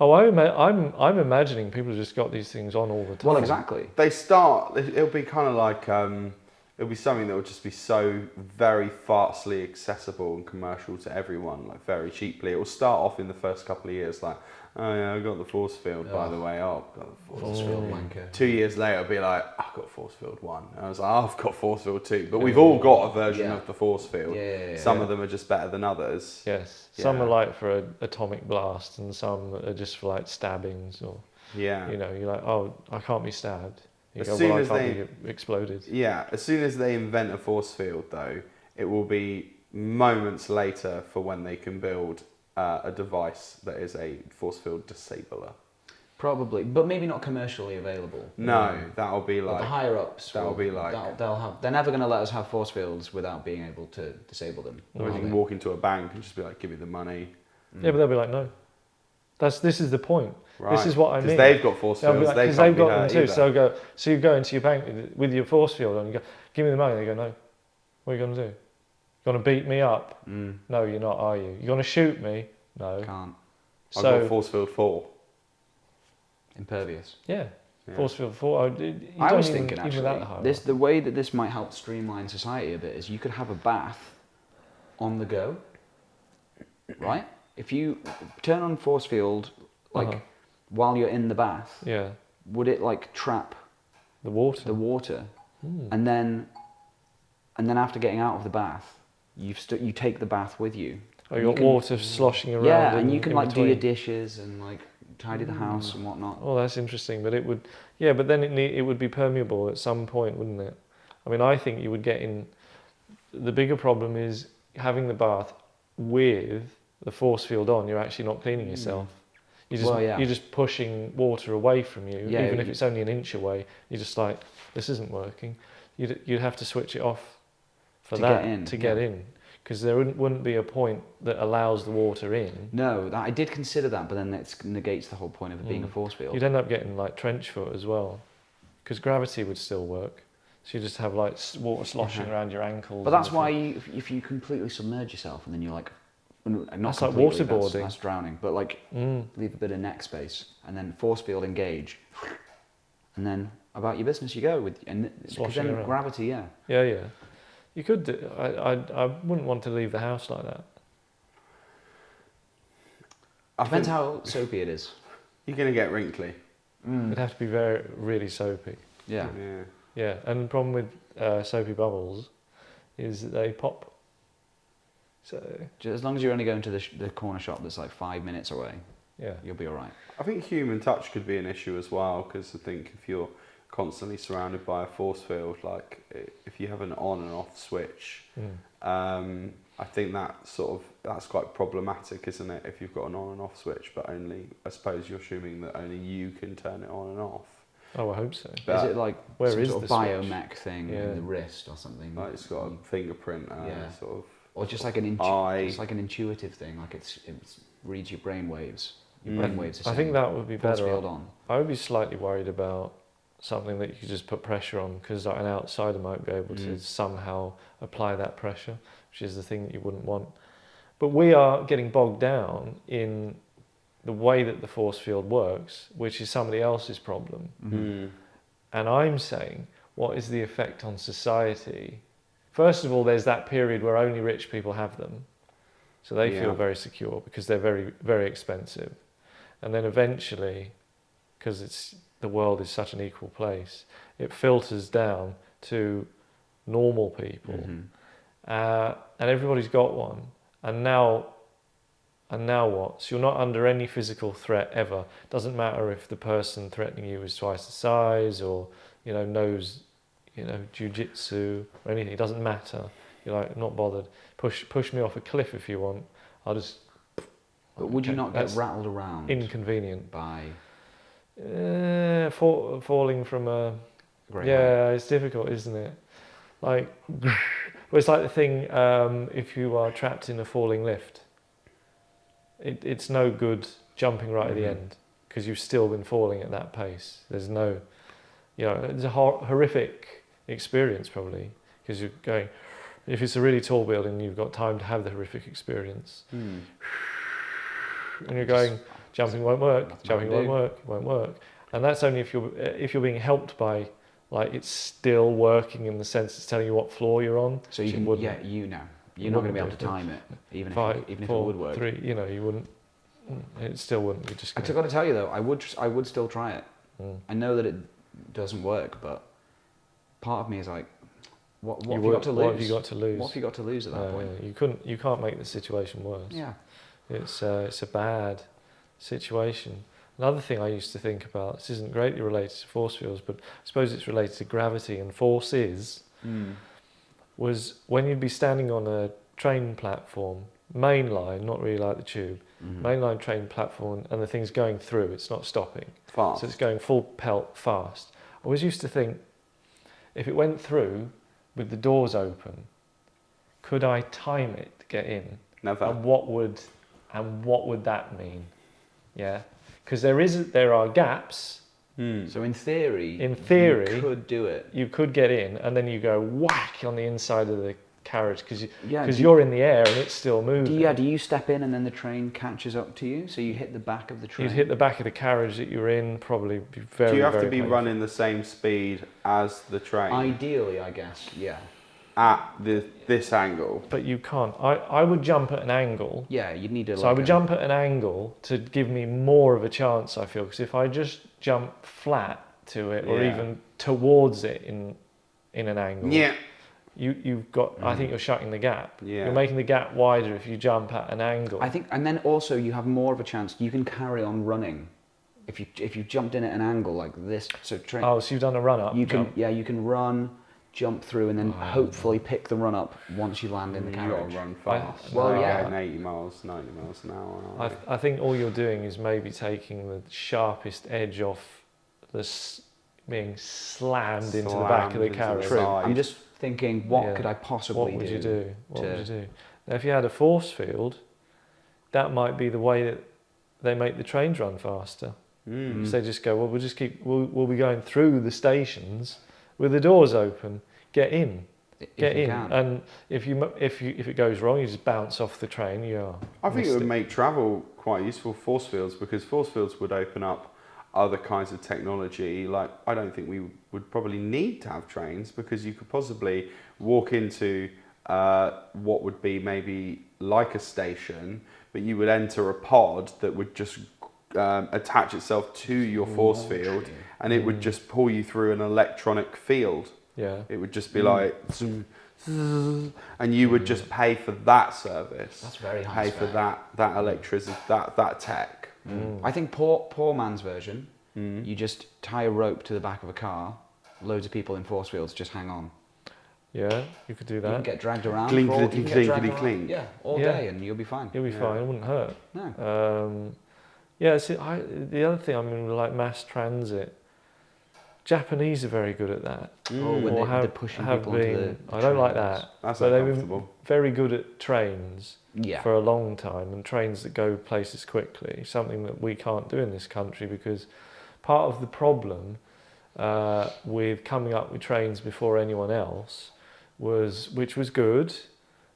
Oh, I'm imagining people have just got these things on all the time. Well, exactly. They start. It'll be kind of like it'll be something that will just be so very fastly accessible and commercial to everyone, like very cheaply. It will start off in the first couple of years like, oh yeah, I got the force field by the way. Oh, I've got the force field. wanker. 2 years later, it'll be like, I've got force field 1. And I was like, oh, I've got force field 2. But we've all got a version Yeah. of the force field. Yeah. Some of them are just better than others. Yes. Some Yeah. are like for an atomic blast, and some are just for like stabbings, or Yeah. you know, you're like, oh, I can't be stabbed. You As go, soon well, as I can't be exploded. Yeah, as soon as they invent a force field, though, it will be moments later for when they can build a device that is a force field disabler. Probably, but maybe not commercially available. No, that'll be But like the higher ups, that'll be like- they'll have. They're never going to let us have force fields without being able to disable them. or you are can they? walk into a bank and just be like, give me the money. Yeah, but they'll be like, no. This is the point. Right. This is what I mean. Because they've got force They'll be fields, like, they 'cause can't they've be got them hurt too. either. So you go into your bank with your force field on. You go, give me the money. They go, no. What are you going to do? You're going to beat me up? No, you're not, are you? You're going to shoot me? No. Can't. I've So got force field 4. Impervious. yeah, Yeah. force field 4. I was thinking even that high. actually, the way that this might help streamline society a bit is you could have a bath on the go, right? If you turn on force field, like Uh-huh. while you're in the bath, Yeah, would it like trap the water. the water, Hmm. and then after getting out of the bath, you take the bath with you. Oh, And you you got can- water sloshing around. Yeah, and in- you can in like do your between. dishes and like tidy the house and whatnot. Oh, that's interesting. But it would, yeah, but then it would be permeable at some point, wouldn't it? I mean, I think you would get in. The bigger problem is having the bath with the force field on. You're actually not cleaning yourself. You're just pushing water away from you, Yeah, even if it's only an inch away. You're just like, this isn't working. You'd have to switch it off for To that get in, to get yeah. in, because there wouldn't be a point that allows the water in. No, I did consider that, but then it negates the whole point of it being a force field. You'd end up getting like trench foot as well, because gravity would still work. So you just have like water sloshing around your ankles. But that's and why everything. if you completely submerge yourself and then you're like, not That's like completely, waterboarding. That's drowning. But like leave a bit of neck space and then force field engage, and then about your business you go with. And because Sloshing then around. gravity, yeah. Yeah. You could do. I wouldn't want to leave the house like that. Depends how soapy it is. You're going to get wrinkly. It'd have to be really soapy. Yeah. Yeah. Yeah, and the problem with soapy bubbles is that they pop. So Just as long as you're only going to the corner shop that's like 5 minutes away, yeah, you'll be all right. I think human touch could be an issue as well, because I think if you're constantly surrounded by a force field, like if you have an on and off switch, I think that's quite problematic, isn't it? If you've got an on and off switch, but only, I suppose you're assuming that only you can turn it on and off. Oh, I hope so. Is it like Where some is sort of the switch? biomech thing Yeah. in the wrist or something? Like it's got a fingerprint, Yeah. sort of. Or just like just like an intuitive thing, like it reads your brain waves. Your brain waves. Are I think saying, that would be force better. field on. I would be slightly worried about something that you could just put pressure on, because like an outsider might be able to somehow apply that pressure, which is the thing that you wouldn't want. But we are getting bogged down in the way that the force field works, which is somebody else's problem. And I'm saying, what is the effect on society? First of all, there's that period where only rich people have them. So they feel very secure because they're very, very expensive. And then eventually, because the world is such an equal place, it filters down to normal people. And everybody's got one. And now what? So you're not under any physical threat ever. Doesn't matter if the person threatening you is twice the size or, knows, jiu-jitsu or anything. It doesn't matter. You're like, I'm not bothered. Push me off a cliff if you want. I'll just... But would you not get That's rattled around inconvenient by falling from a... great Yeah, it's difficult, isn't it? Like, well, it's like the thing, if you are trapped in a falling lift, it's no good jumping right at the end, because you've still been falling at that pace. There's no, it's a horrific experience probably, because you're going, if it's a really tall building, you've got time to have the horrific experience. And you're going, jumping won't work, jumping won't work. And that's only if you're being helped by, like, it's still working in the sense it's telling you what floor you're on. So you can, you're not going to be able to time it, even if it would work. 3, you wouldn't. It still wouldn't. You just. I've got to tell you though, I would still try it. I know that it doesn't work, but part of me is like, what have you got to lose? What have you got to lose? What have you got to lose at that point? Yeah, you can't make the situation worse. Yeah. It's a bad situation. Another thing I used to think about, this isn't greatly related to force fields, but I suppose it's related to gravity and forces, was when you'd be standing on a train platform, main line, not really like the tube, mainline train platform, and the thing's going through, it's not stopping. Fast. So it's going full pelt fast. I always used to think, if it went through with the doors open, could I time it to get in? Never. And what would that mean? Yeah, because there are gaps. So in theory, you could do it. You could get in, and then you go whack on the inside of the carriage because Yeah, you're in the air and it's still moving. Do you step in and then the train catches up to you? So you hit the back of the train? You'd hit the back of the carriage that you're in, probably be very, Do you have to very be painful. running the same speed as the train Ideally, I guess, yeah. at this angle? But you can't. I would jump at an angle. Yeah, you'd need to. So I would jump at an angle to give me more of a chance, I feel, because if I just jump flat to it or Yeah. even towards it in an angle, Yeah. you've got. I think you're shutting the gap. Yeah. You're making the gap wider if you jump at an angle. I think, and then also you have more of a chance. You can carry on running if you jumped in at an angle like this. So train. Oh, so you've done a run up. You can jump. you can run, jump through, and then hopefully pick the run up once you land in the You carriage. got to run fast. Well, Like yeah. going 80 miles, 90 miles an hour. aren't you? I think all you're doing is maybe taking the sharpest edge off being slammed into the back of the Slammed into the carriage. True. I'm just thinking, what Yeah. could I possibly What would do? you do? What to- would you do? Now, if you had a force field, that might be the way that they make the trains run faster. So they just go, well, we'll be going through the stations with the doors open. Get in, If get you in. can. And if it goes wrong, you just bounce off the train. I think it would make travel quite useful, force fields, because force fields would open up other kinds of technology. Like, I don't think we would probably need to have trains, because you could possibly walk into what would be maybe like a station, but you would enter a pod that would just attach itself to your force field, and it would just pull you through an electronic field. Yeah. It would just be like, zoom, zoom, and you would just pay for that service. That's very high Pay spec. for that electricity, that tech. I think poor man's version. You just tie a rope to the back of a car. Loads of people in force fields just hang on. Yeah, you could do You can that. get dragged around. Clink, for all- clink, you can get clink, dragged clink, around, clink. Yeah, all Yeah. day, and you'll be fine. You'll be fine. It wouldn't hurt. No. Yeah, see, the other thing, I mean, like mass transit, Japanese are very good at that. Oh, when Or they're pushing people onto the I don't like trains. that. That's but they've been uncomfortable. very good at trains Yeah. for a long time, and trains that go places quickly, something that we can't do in this country, because part of the problem with coming up with trains before anyone else which was good,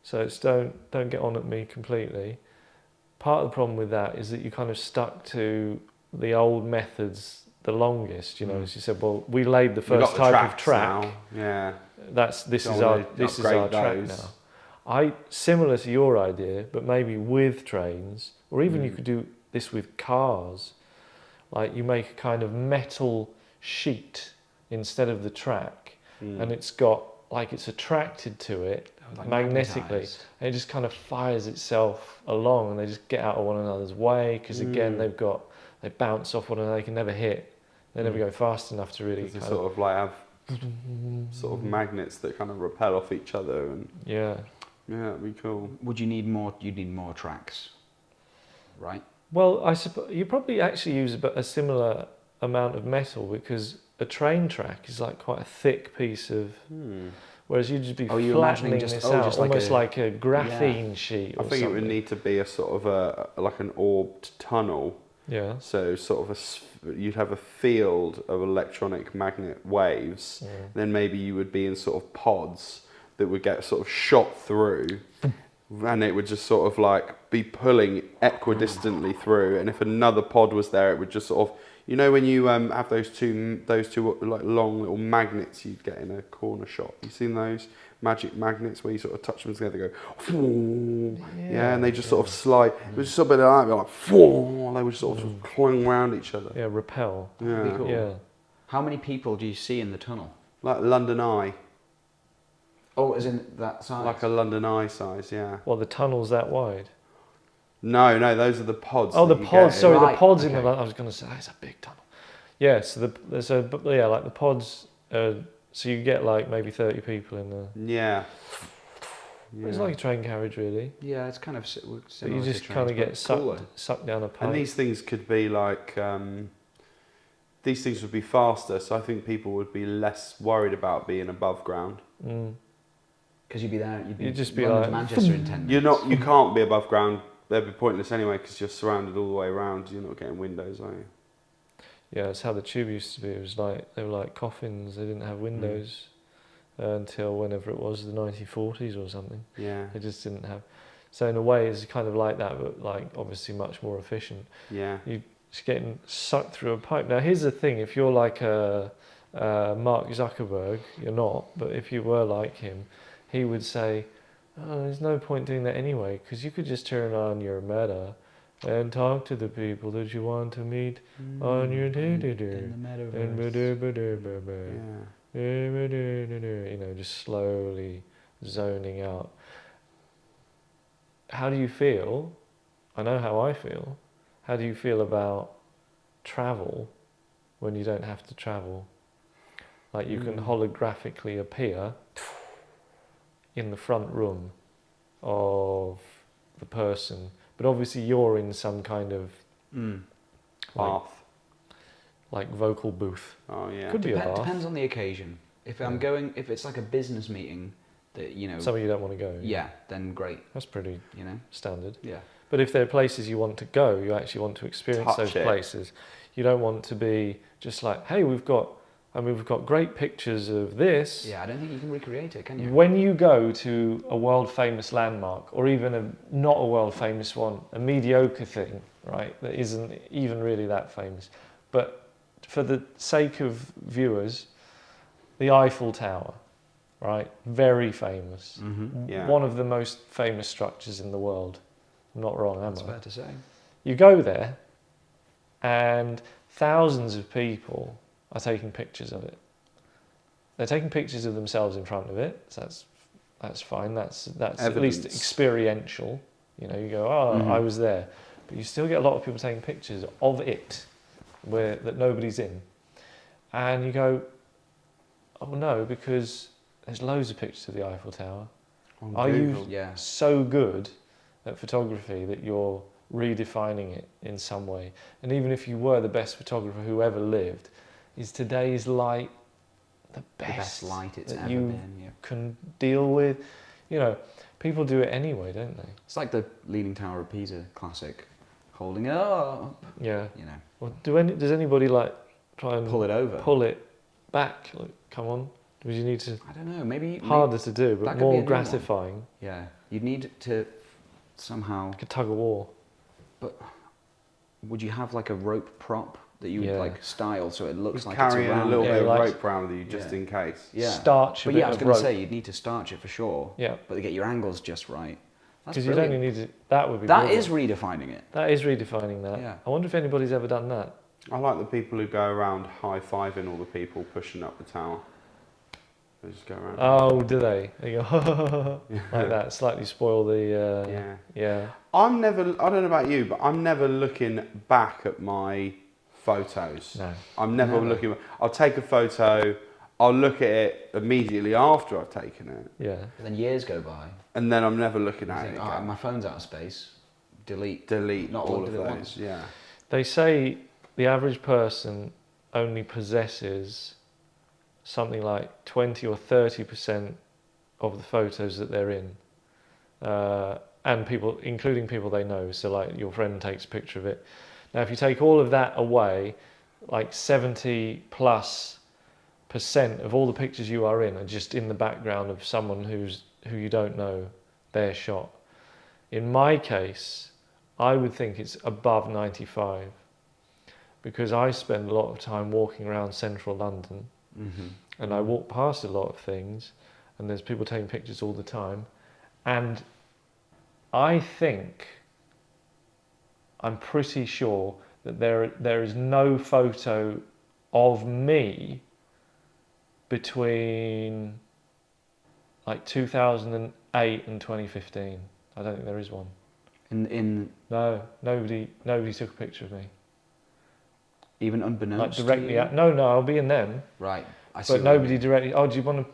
so it's don't get on at me completely. Part of the problem with that is that you kind of stuck to the old methods the longest, you know, as you said, well, we laid the We've got first the type of tracks track. now. Yeah. This Don't is wanna our upgrade track those. now. Similar to your idea, but maybe with trains, or even you could do this with cars. Like you make a kind of metal sheet instead of the track, and it's got like it's attracted to it like magnetically, magnetised. and it just kind of fires itself along, and they just get out of one another's way because again they bounce off one another, they can never hit, they never go fast enough to really They kind sort of like have sort of magnets that kind of repel off each other, and yeah. it'd be cool. Would you need more? You'd need more tracks, right? Well, I suppose you probably actually use a similar amount of metal, because a train track is like quite a thick piece of. Whereas you'd just be Oh, you're imagining flattening just- this oh, out, just like almost a- like a graphene sheet. Or I think it would something. need to be a sort of like an orbed tunnel. Yeah. So sort of you'd have a field of electronic magnet waves. Then maybe you would be in sort of pods that would get sort of shot through, and it would just sort of like be pulling equidistantly through. And if another pod was there, it would just sort of, you know, when you have those two like long little magnets you'd get in a corner shop. You seen those magic magnets where you sort of touch them together, go, yeah, and they just sort of slide. It was just sort of like they would sort of cling around each other. Yeah, repel. Yeah. Be cool. Yeah. How many people do you see in the tunnel? Like London Eye, Oh, as in that size? like a London Eye size, yeah. Well, the tunnel's that wide. No, those are the pods. Oh, the that you pods. get Sorry, Right, the pods in okay. the. I was going to say it's a big tunnel. Yeah. So like the pods. So you get like maybe 30 people in there. in. Yeah. It's like a train carriage, really. Yeah, it's kind of But similar you to just trains, kind of but get sucked cooler. sucked down a pipe. And these things could be like, these things would be faster, so I think people would be less worried about being above ground. Because you'd be there, You'd just be running to like, Manchester in 10 minutes. You can't be above ground. They'd be pointless anyway because you're surrounded all the way around. You're not getting windows, are you? Yeah, it's how the tube used to be. It was like they were like coffins. They didn't have windows until whenever it was, the 1940s or something. Yeah. They just didn't have. So in a way, it's kind of like that, but like obviously much more efficient. Yeah. You're just getting sucked through a pipe. Now here's the thing: if you're like a Mark Zuckerberg, you're not. But if you were like him, he would say, "Oh, there's no point doing that anyway, because you could just turn on your Meta and talk to the people that you want to meet on your in the metaverse. you know, just slowly zoning out." How do you feel? I know how I feel. How do you feel about travel when you don't have to travel? Like you can holographically appear in the front room of the person, but obviously you're in some kind of Bath. like vocal booth. Oh yeah. Could be a bath. Depends on the occasion. If I'm going, if it's like a business meeting, that you know, Somewhere you don't want to go. yeah, then great. That's pretty You know, standard. yeah. But if there are places you want to go, you actually want to experience Touch those it. places. You don't want to be just like, hey, we've got great pictures of this. Yeah, I don't think you can recreate it, can you? When you go to a world famous landmark, or even not a world famous one, a mediocre thing, right, that isn't even really that famous, but for the sake of viewers, the Eiffel Tower, right, very famous, Yeah. one of the most famous structures in the world. I'm not wrong, am That's I? fair to say. You go there, and thousands of people are taking pictures of it. They're taking pictures of themselves in front of it. So that's fine. That's at least Evidence. experiential. You know, you go, oh, I was there, but you still get a lot of people taking pictures of it, that nobody's in, and you go, oh no, because there's loads of pictures of the Eiffel Tower. On Are Google. you Yeah. so good at photography that you're redefining it in some way? And even if you were the best photographer who ever lived, is today's light the The best best light it's that ever you been. Yeah. can deal with? You know, people do it anyway, don't they? It's like the Leaning Tower of Pisa classic, holding it up. Yeah. You know, Well, does anybody like try and pull it over. pull it back? Like, come on. Would you need to? I don't know. Maybe Harder to do, that but could be a more new one. gratifying. Yeah, you'd need to somehow. Like a tug of war. But would you have like a rope prop that you would Yeah. like style so it looks Just like carrying it's a around little it? Yeah, bit of like- rope around with you just Yeah. in case. Yeah. Starch a But bit yeah, I was of going to rope. say you'd need to starch it for sure. Yeah. But to get your angles just right. That's Because you don't brilliant. need to. That would be. That brilliant. is redefining it. That is redefining that. Yeah. I wonder if anybody's ever done that. I like the people who go around high-fiving all the people pushing up the tower. They just go around. Oh, do they? They go like that, slightly spoil the. Yeah. Yeah. I don't know about you, but I'm never looking back at my photos. No. I'm never looking. I'll take a photo, I'll look at it immediately after I've taken it, Yeah. But then years go by. and then I'm never looking You at think, it oh, again. my phone's out of space. Delete. Delete Not all looked of at it those. once. Yeah. They say the average person only possesses something like 20 or 30% of the photos that they're in. And people, including people they know. So like your friend takes a picture of it. Now, if you take all of that away, like 70+% of all the pictures you are in are just in the background of someone who you don't know, their shot. In my case, I would think it's above 95 because I spend a lot of time walking around central London and I walk past a lot of things and there's people taking pictures all the time, and I think, I'm pretty sure that there is no photo of me between like 2008 and 2015. I don't think there is one. No, nobody took a picture of me. Even Like unbeknownst directly to you? out. No, I'll be in them. Right. I see. But what you nobody mean. directly. Oh, do you want to?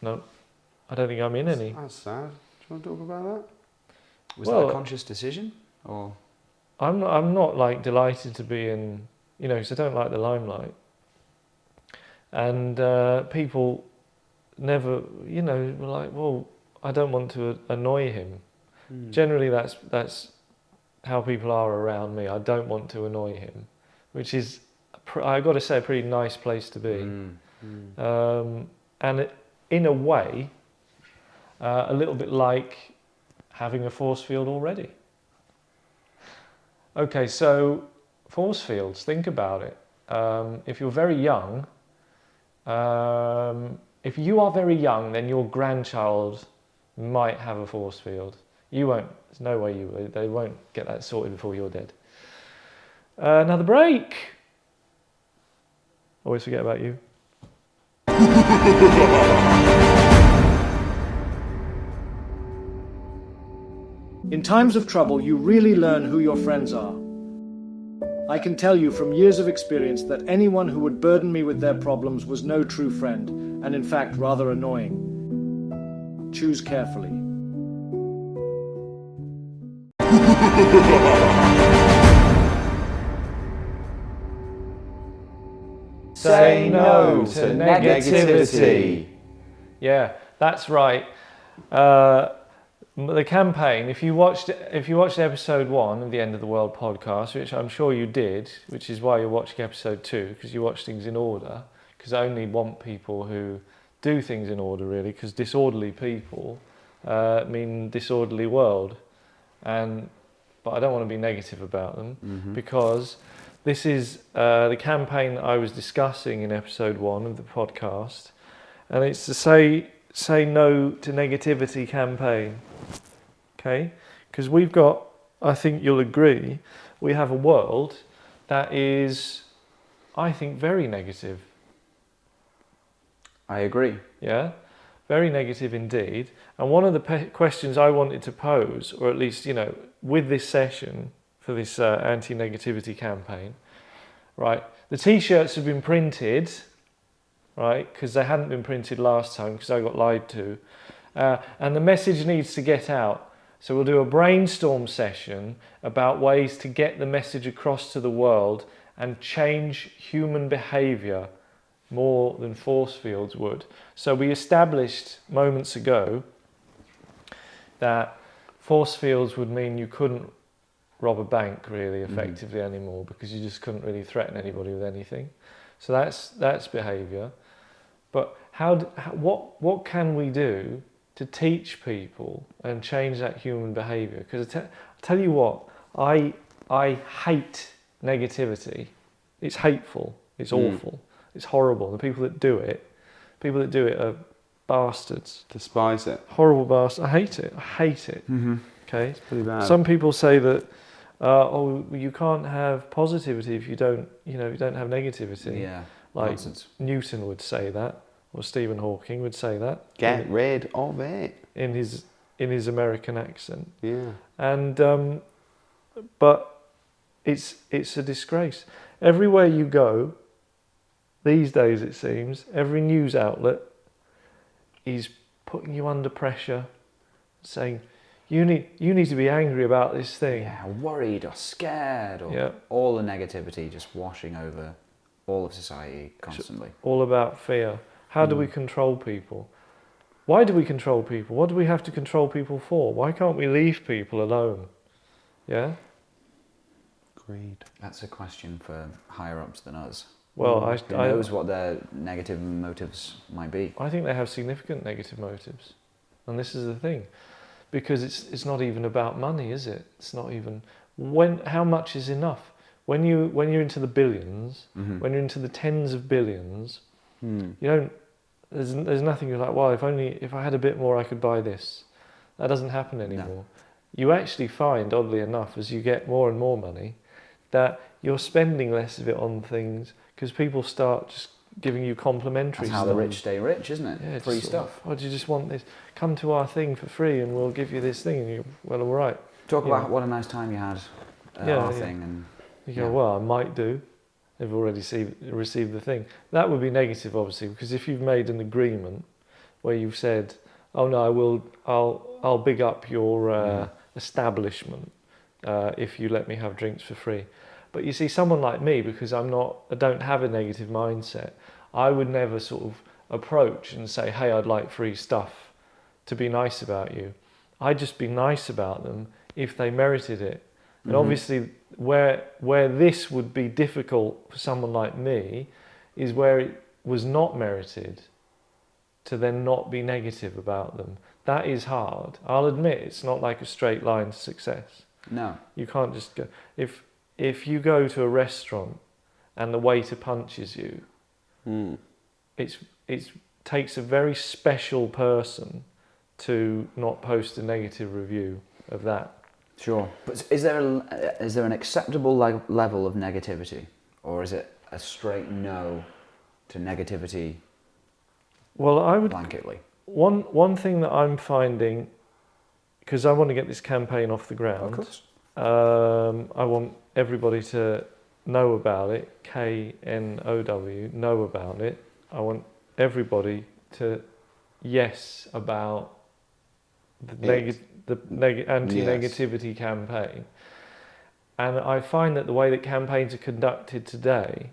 No, I don't think I'm in any. That's sad. Do you want to talk about that? Was that Well- a conscious decision? Or I'm not like delighted to be in, you know, because I don't like the limelight. And people never, you know, were like, well, I don't want to annoy him. Generally, that's how people are around me. I don't want to annoy him, which is, I've got to say, a pretty nice place to be. And in a way, a little bit like having a force field already. Okay, so force fields, think about it. If you're very young, if you are very young, then your grandchild might have a force field. You won't. There's no way they won't get that sorted before you're dead. Another break. Always forget about you. In times of trouble, you really learn who your friends are. I can tell you from years of experience that anyone who would burden me with their problems was no true friend, and in fact rather annoying. Choose carefully. Say no to negativity. Yeah, that's right. The campaign. If you watched episode 1 of the End of the World podcast, which I'm sure you did, which is why you're watching episode 2, because you watch things in order. Because I only want people who do things in order, really. Because disorderly people mean disorderly world, but I don't want to be negative about them because this is the campaign that I was discussing in episode 1 of the podcast, and it's the Say No to Negativity campaign. Okay? Because we've got, I think you'll agree, we have a world that is, I think, very negative. I agree. Yeah? Very negative indeed. And one of the questions I wanted to pose, or at least, you know, with this session for this anti-negativity campaign, right? The t-shirts have been printed, right? Because they hadn't been printed last time because I got lied to. And the message needs to get out. So we'll do a brainstorm session about ways to get the message across to the world and change human behavior more than force fields would. So we established moments ago that force fields would mean you couldn't rob a bank really effectively anymore, because you just couldn't really threaten anybody with anything. So that's behavior. But what can we do to teach people and change that human behavior? Because I tell you what, I hate negativity. It's hateful. It's awful. It's horrible. The people that do it are bastards. Despise it. Horrible bastards. I hate it. I hate it. Okay. It's pretty bad. Some people say that, you can't have positivity if you don't have negativity. Yeah. Like Nonsense. Newton would say that, or Stephen Hawking would say that. Get rid of it. In his American accent. Yeah. And but it's a disgrace. Everywhere you go these days, it seems, every news outlet is putting you under pressure, saying you need to be angry about this thing. Yeah, worried or scared, or Yeah. all the negativity just washing over all of society constantly. All about fear. How do we control people? Why do we control people? What do we have to control people for? Why can't we leave people alone? Yeah? Greed. That's a question for higher ups than us. Well, Who knows what their negative motives might be? I think they have significant negative motives. And this is the thing. Because it's not even about money, is it? It's not even how much is enough? When you're into the billions, when you're into the tens of billions, you don't there's nothing you're like, well, if I had a bit more I could buy this. That doesn't happen anymore. No. You actually find, oddly enough, as you get more and more money, that you're spending less of it on things because people start just giving you complimentary That's how stuff. the rich stay rich, isn't it? Yeah, Free just sort of, stuff. oh, do you just want this? Come to our thing for free and we'll give you this thing. And you go, well, all right. Talk Yeah. about what a nice time you had at Yeah, our yeah. thing. And You go, Yeah. well, I might do. They've already received the thing. That would be negative, obviously, because if you've made an agreement where you've said, oh no, I'll big up your establishment if you let me have drinks for free. But you see, someone like me, because I don't have a negative mindset, I would never sort of approach and say, hey, I'd like free stuff to be nice about you. I'd just be nice about them if they merited it. And obviously, where this would be difficult for someone like me is where it was not merited, to then not be negative about them. That is hard. I'll admit it's not like a straight line to success. no, You can't just go. If you go to a restaurant and the waiter punches you, it takes a very special person to not post a negative review of that. sure. But is there an acceptable level of negativity, or is it a straight no to negativity Well, I would. blanketly? One thing that I'm finding, because I want to get this campaign off the ground. Of course. I want everybody to know about it. KNOW, know about it. I want everybody to yes about the anti-negativity campaign. And I find that the way that campaigns are conducted today,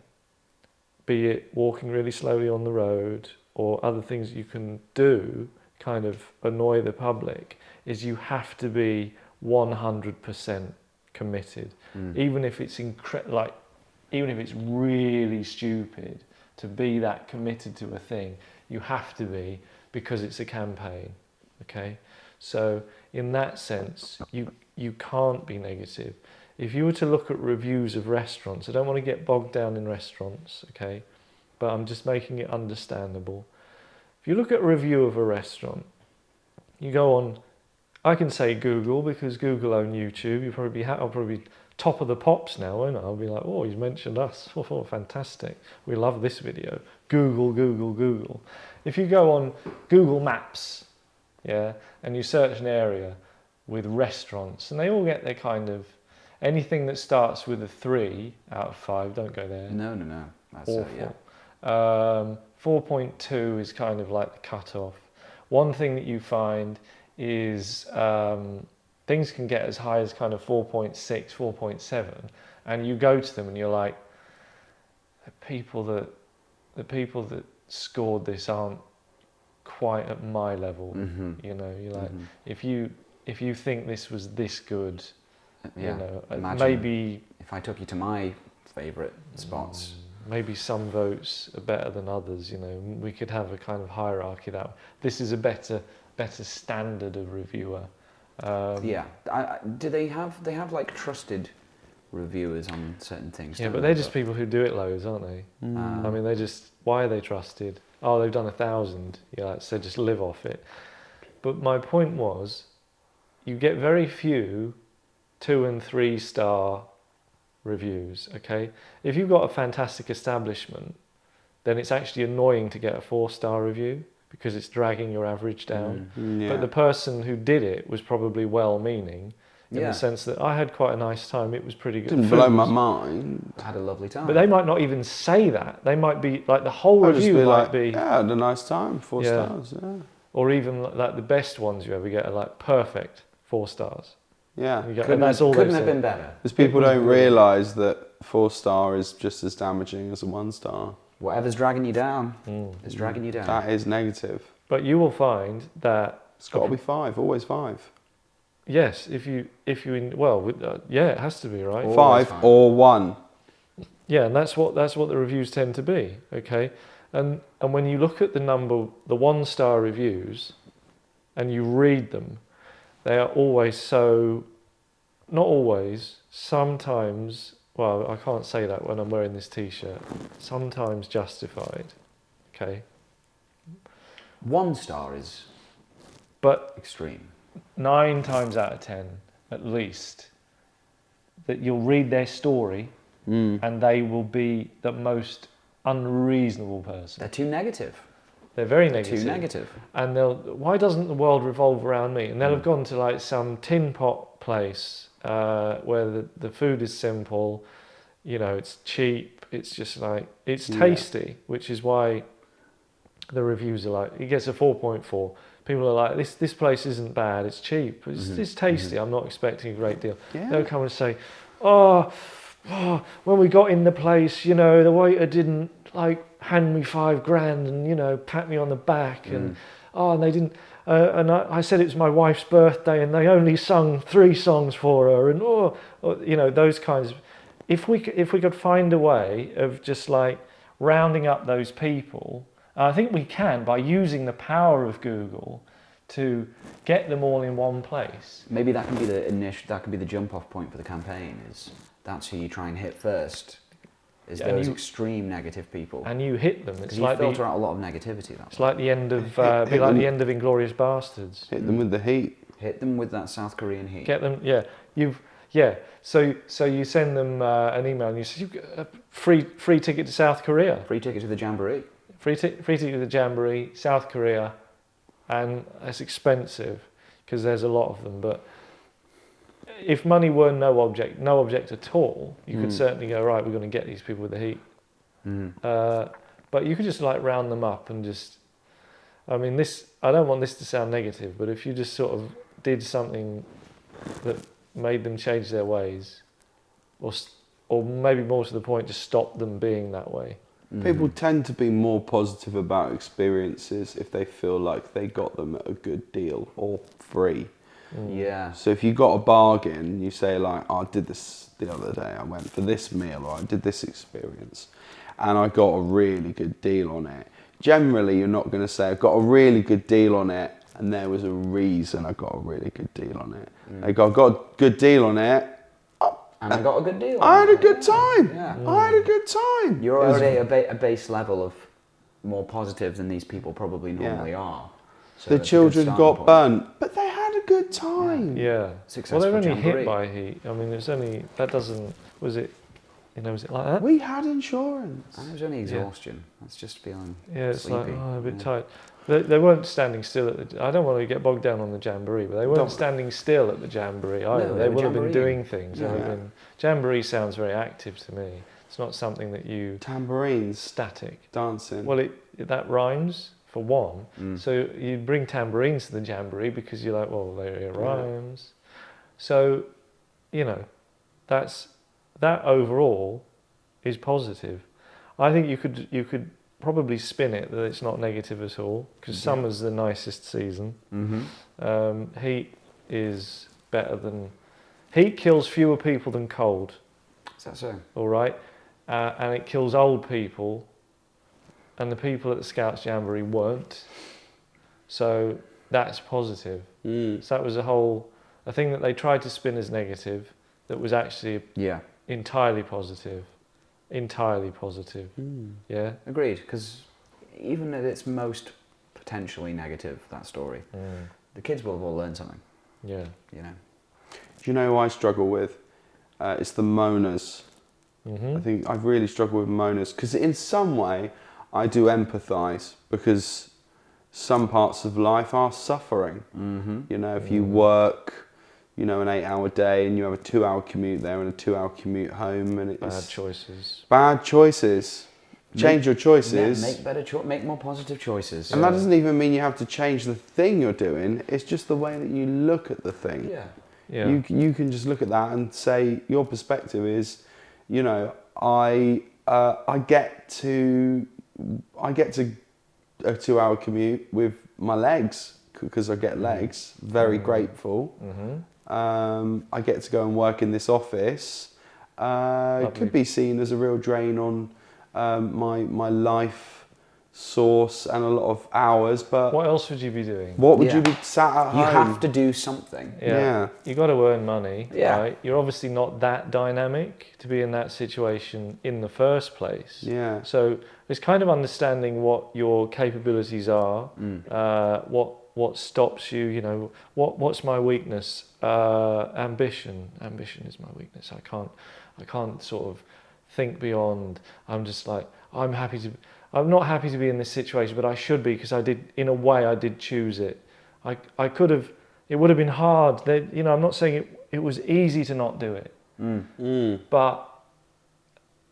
be it walking really slowly on the road or other things you can do, kind of annoy the public, is you have to be 100% committed, even if it's even if it's really stupid to be that committed to a thing. You have to be, because it's a campaign. Okay, so in that sense, you can't be negative. If you were to look at reviews of restaurants, I don't want to get bogged down in restaurants, okay, but I'm just making it understandable. If you look at a review of a restaurant, you go on, I can say Google, because Google own YouTube. I'll probably be top of the pops now, won't I? I'll be like, oh, he's mentioned us. Oh, fantastic. We love this video. Google, Google, Google. If you go on Google Maps, yeah, and you search an area with restaurants, and they all get their kind of, anything that starts with a 3 out of 5, don't go there. No. That's Awful. yeah. 4.2 is kind of like the cut-off. One thing that you find is things can get as high as kind of 4.6, 4.7, and you go to them and you're like, the people that scored this aren't quite at my level. You know, you're like, if you think this was this good, you know, Imagine maybe if I took you to my favourite spots. maybe some votes are better than others. You know, we could have a kind of hierarchy that this is a better standard of reviewer. Yeah. Do they have like trusted reviewers on certain things? Yeah, don't but they? they're just people who do it loads, aren't they? I mean, why are they trusted? Oh, they've done 1,000. Yeah, so just live off it. But my point was, you get very few 2 and 3 star reviews, okay? If you've got a fantastic establishment, then it's actually annoying to get a 4-star review because it's dragging your average down. Yeah. But the person who did it was probably well-meaning in the sense that I had quite a nice time. It was pretty good. Didn't The food blow my was- mind. Had a lovely time. But they might not even say that. They might be like the whole I'd just review be might like, be, yeah, I had a nice time, 4 Yeah. stars, yeah. or even like the best ones you ever get are like perfect 4 stars. Yeah. You get, couldn't and that's all couldn't they have say. been better. Because people was don't brilliant. realise that 4-star is just as damaging as a 1-star. Whatever's dragging you down is dragging you down. That is negative. But you will find that It's got to be 5, always 5. yes, if you yeah, it has to be right. Always 5 5. or 1. Yeah, and that's what the reviews tend to be. Okay, and when you look at the 1-star reviews, and you read them, they are always so, not always, sometimes. Well, I can't say that when I'm wearing this T-shirt. Sometimes justified. Okay, 1 star is but extreme. 9 times out of 10, at least, that you'll read their story and they will be the most unreasonable person. They're too negative. They're very negative. Too negative. And why doesn't the world revolve around me? And they'll have gone to like some tin pot place where the food is simple, you know, it's cheap, it's just like, it's tasty, which is why the reviews are like, it gets a 4.4. People are like, this place isn't bad, it's cheap, it's tasty, I'm not expecting a great deal. Yeah. They'll come and say, oh, when we got in the place, you know, the waiter didn't like hand me $5,000 and, you know, pat me on the back and they didn't, and I said it was my wife's birthday and they only sung 3 songs for her and you know, those kinds of, if we could find a way of just like rounding up those people, I think we can by using the power of Google to get them all in one place. Maybe that can be that could be the jump off point for the campaign, is that's who you try and hit first, is Yeah, and those you- extreme negative people. And you hit them. It's Because you like filter the, out a lot of negativity that it's way. like the end of Hit be like them. the end of Inglourious Bastards. Hit them with the heat. Hit them with that South Korean heat. Get them, So you send them an email and you say, "You get a free ticket to South Korea, Free ticket to the Jamboree. free ticket to the Jamboree, South Korea, and it's expensive because there's a lot of them. But if money were no object at all, you could certainly go, right, we're going to get these people with the heat. But you could just like round them up and just, I mean, I don't want this to sound negative, but if you just sort of did something that made them change their ways, or maybe more to the point, just stop them being that way. People tend to be more positive about experiences if they feel like they got them at a good deal or free. Yeah. So if you got a bargain, you say like, oh, I did this the other day, I went for this meal or I did this experience and I got a really good deal on it. Generally, you're not going to say, I got a really good deal on it and there was a reason I got a really good deal on it. I got a good deal on it. And I got a good deal. I had a good time. Yeah. I had a good time. You're already a base level of more positive than these people probably normally are. So The that's a good children starting got point. burnt, but they had a good time. Yeah. Successful Well, they're only Jamboree. hit by heat. I mean, it's only, that doesn't, was it like that? We had insurance. And it was only exhaustion. That's just feeling Yeah, it's sleepy. like, oh, a bit tight. They weren't standing still at the, I don't want to get bogged down on the Jamboree, but they weren't Don't. standing still at the Jamboree either. No, they they were would have been jamboreeing. doing things. They would have Yeah. been, Jamboree sounds very active to me. It's not something that you, Tambourines, static. dancing. Well, that rhymes for one. So you bring tambourines to the Jamboree because you're like, well, it rhymes. So, you know, that overall is positive. I think you could probably spin it that it's not negative at all, because summer's the nicest season. Heat is better than... Heat kills fewer people than cold. Is that so? All right? And it kills old people, and the people at the Scouts Jamboree weren't. So that's positive. So that was a thing that they tried to spin as negative that was actually entirely positive. Entirely positive. Yeah? Agreed, because even at its most potentially negative, that story, the kids will have all learned something. Yeah. You know. Do you know who I struggle with? It's the moaners. I think I've really struggled with moaners because in some way I do empathise, because some parts of life are suffering. You know, if you work, you know, an 8-hour day and you have a 2-hour commute there and a 2-hour commute home, and it's Bad choices. Bad choices. Change your choices. Make more positive choices. And that doesn't even mean you have to change the thing you're doing. It's just the way that you look at the thing. Yeah. You can just look at that and say your perspective is, you know, I get to a 2-hour commute with my legs because I get legs. Very grateful. I get to go and work in this office. It could be seen as a real drain on my life source and a lot of hours, but What else would you be doing? what would you be sat at home? You have to do something. Yeah. You got to earn money, Yeah. right? You're obviously not that dynamic to be in that situation in the first place. Yeah. So it's kind of understanding what your capabilities are, what stops you, you know, what's my weakness? Ambition. Ambition is my weakness. I can't sort of think beyond. I'm just like, I'm not happy to be in this situation, but I should be, because I did choose it. I could have, it would have been hard. You know, I'm not saying it was easy to not do it, but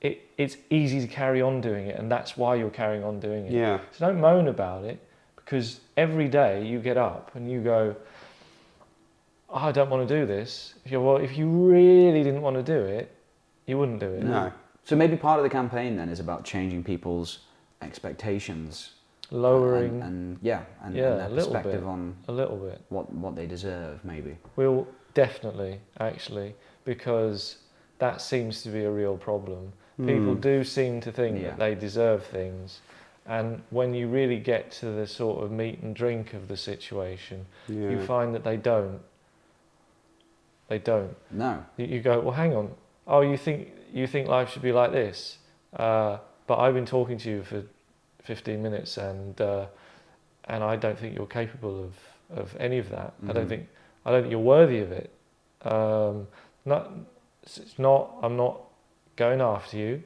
it's easy to carry on doing it, and that's why you're carrying on doing it. Yeah. So don't moan about it, because every day you get up and you go, oh, I don't want to do this. If you really didn't want to do it, you wouldn't do it. No. So maybe part of the campaign then is about changing people's expectations, Lowering and their a little perspective bit, on a little bit. what they deserve, maybe. We'll definitely, actually, because that seems to be a real problem. People do seem to think that they deserve things, and when you really get to the sort of meat and drink of the situation, you find that they don't. They don't. No. You go, well, hang on. Oh, you think life should be like this? But I've been talking to you for 15 minutes, and I don't think you're capable of any of that. I don't think you're worthy of it. I'm not going after you.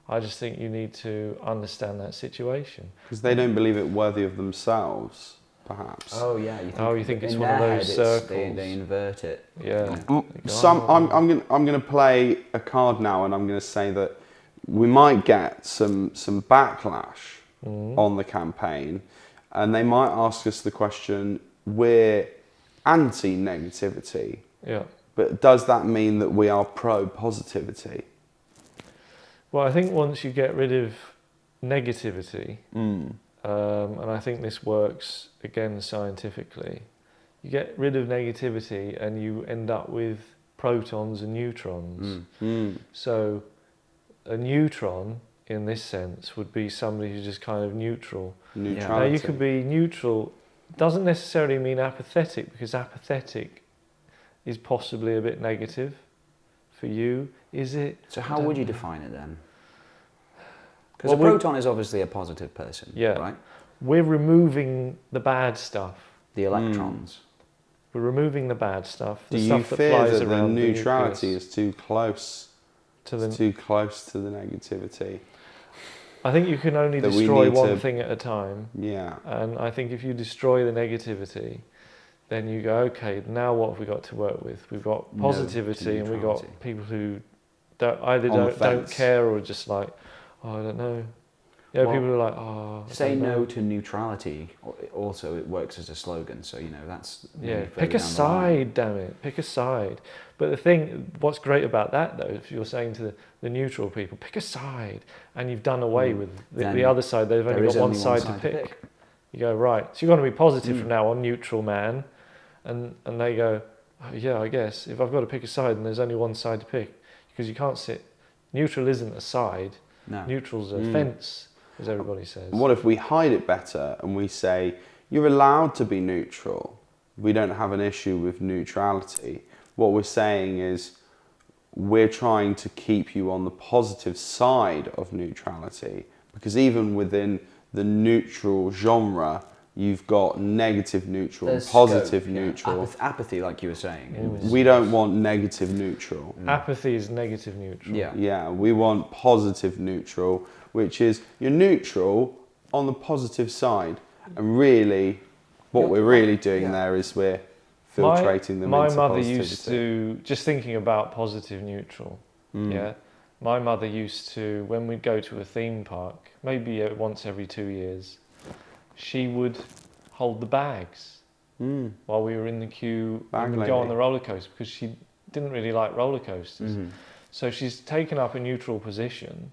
I just think you need to understand that situation. Because they don't believe it worthy of themselves, perhaps. Oh yeah. You think it's in one of their those head, circles. They invert it. Yeah. I'm going to play a card now, and I'm going to say that we might get some backlash on the campaign, and they might ask us the question, we're anti-negativity, but does that mean that we are pro-positivity? Well, I think once you get rid of negativity, and I think this works again scientifically, you get rid of negativity and you end up with protons and neutrons. So a neutron, in this sense, would be somebody who's just kind of neutral. Neutrality. Now, you could be neutral, doesn't necessarily mean apathetic, because apathetic is possibly a bit negative for you, is it? So how would you define it then? Because Well, a proton is obviously a positive person, right? We're removing the bad stuff. The electrons. We're removing the bad stuff. Do The you stuff that fear flies that the around neutrality nucleus is too close to the? too close to the negativity? I think you can only that we destroy need one to- thing at a time. Yeah. And I think if you destroy the negativity, then you go, okay, now what have we got to work with? We've got positivity, and we've got people who either On the don't fence. care, or just like, oh, I don't know. Yeah, Well, people are like, oh. I say don't know. no to neutrality. Also, it works as a slogan. So that's maybe Yeah, further pick a down the line. side, damn it, pick a side. But the thing, what's great about that though, if you're saying to the neutral people, pick a side, and you've done away with the Then other side, they've there only is got one only side to pick. You go, right, so you've got to be positive from now on, neutral man. And they go, oh, yeah, I guess, if I've got to pick a side, then there's only one side to pick. Because you can't sit, neutral isn't a side, No. neutral's a fence, as everybody says. What if we hide it better and we say, you're allowed to be neutral. We don't have an issue with neutrality. What we're saying is, we're trying to keep you on the positive side of neutrality. Because even within the neutral genre, you've got negative neutral and positive neutral. Apathy, like you were saying. We don't want negative neutral. Apathy is negative neutral. Yeah. Yeah, we want positive neutral, which is you're neutral on the positive side. And really, what we're really doing there is we're filtrating them my into mother positivity. used to, just thinking about positive neutral, yeah, my mother used to, when we'd go to a theme park, maybe once every 2 years, she would hold the bags while we were in the queue and we'd go on the roller coaster, because she didn't really like roller coasters. So she's taken up a neutral position,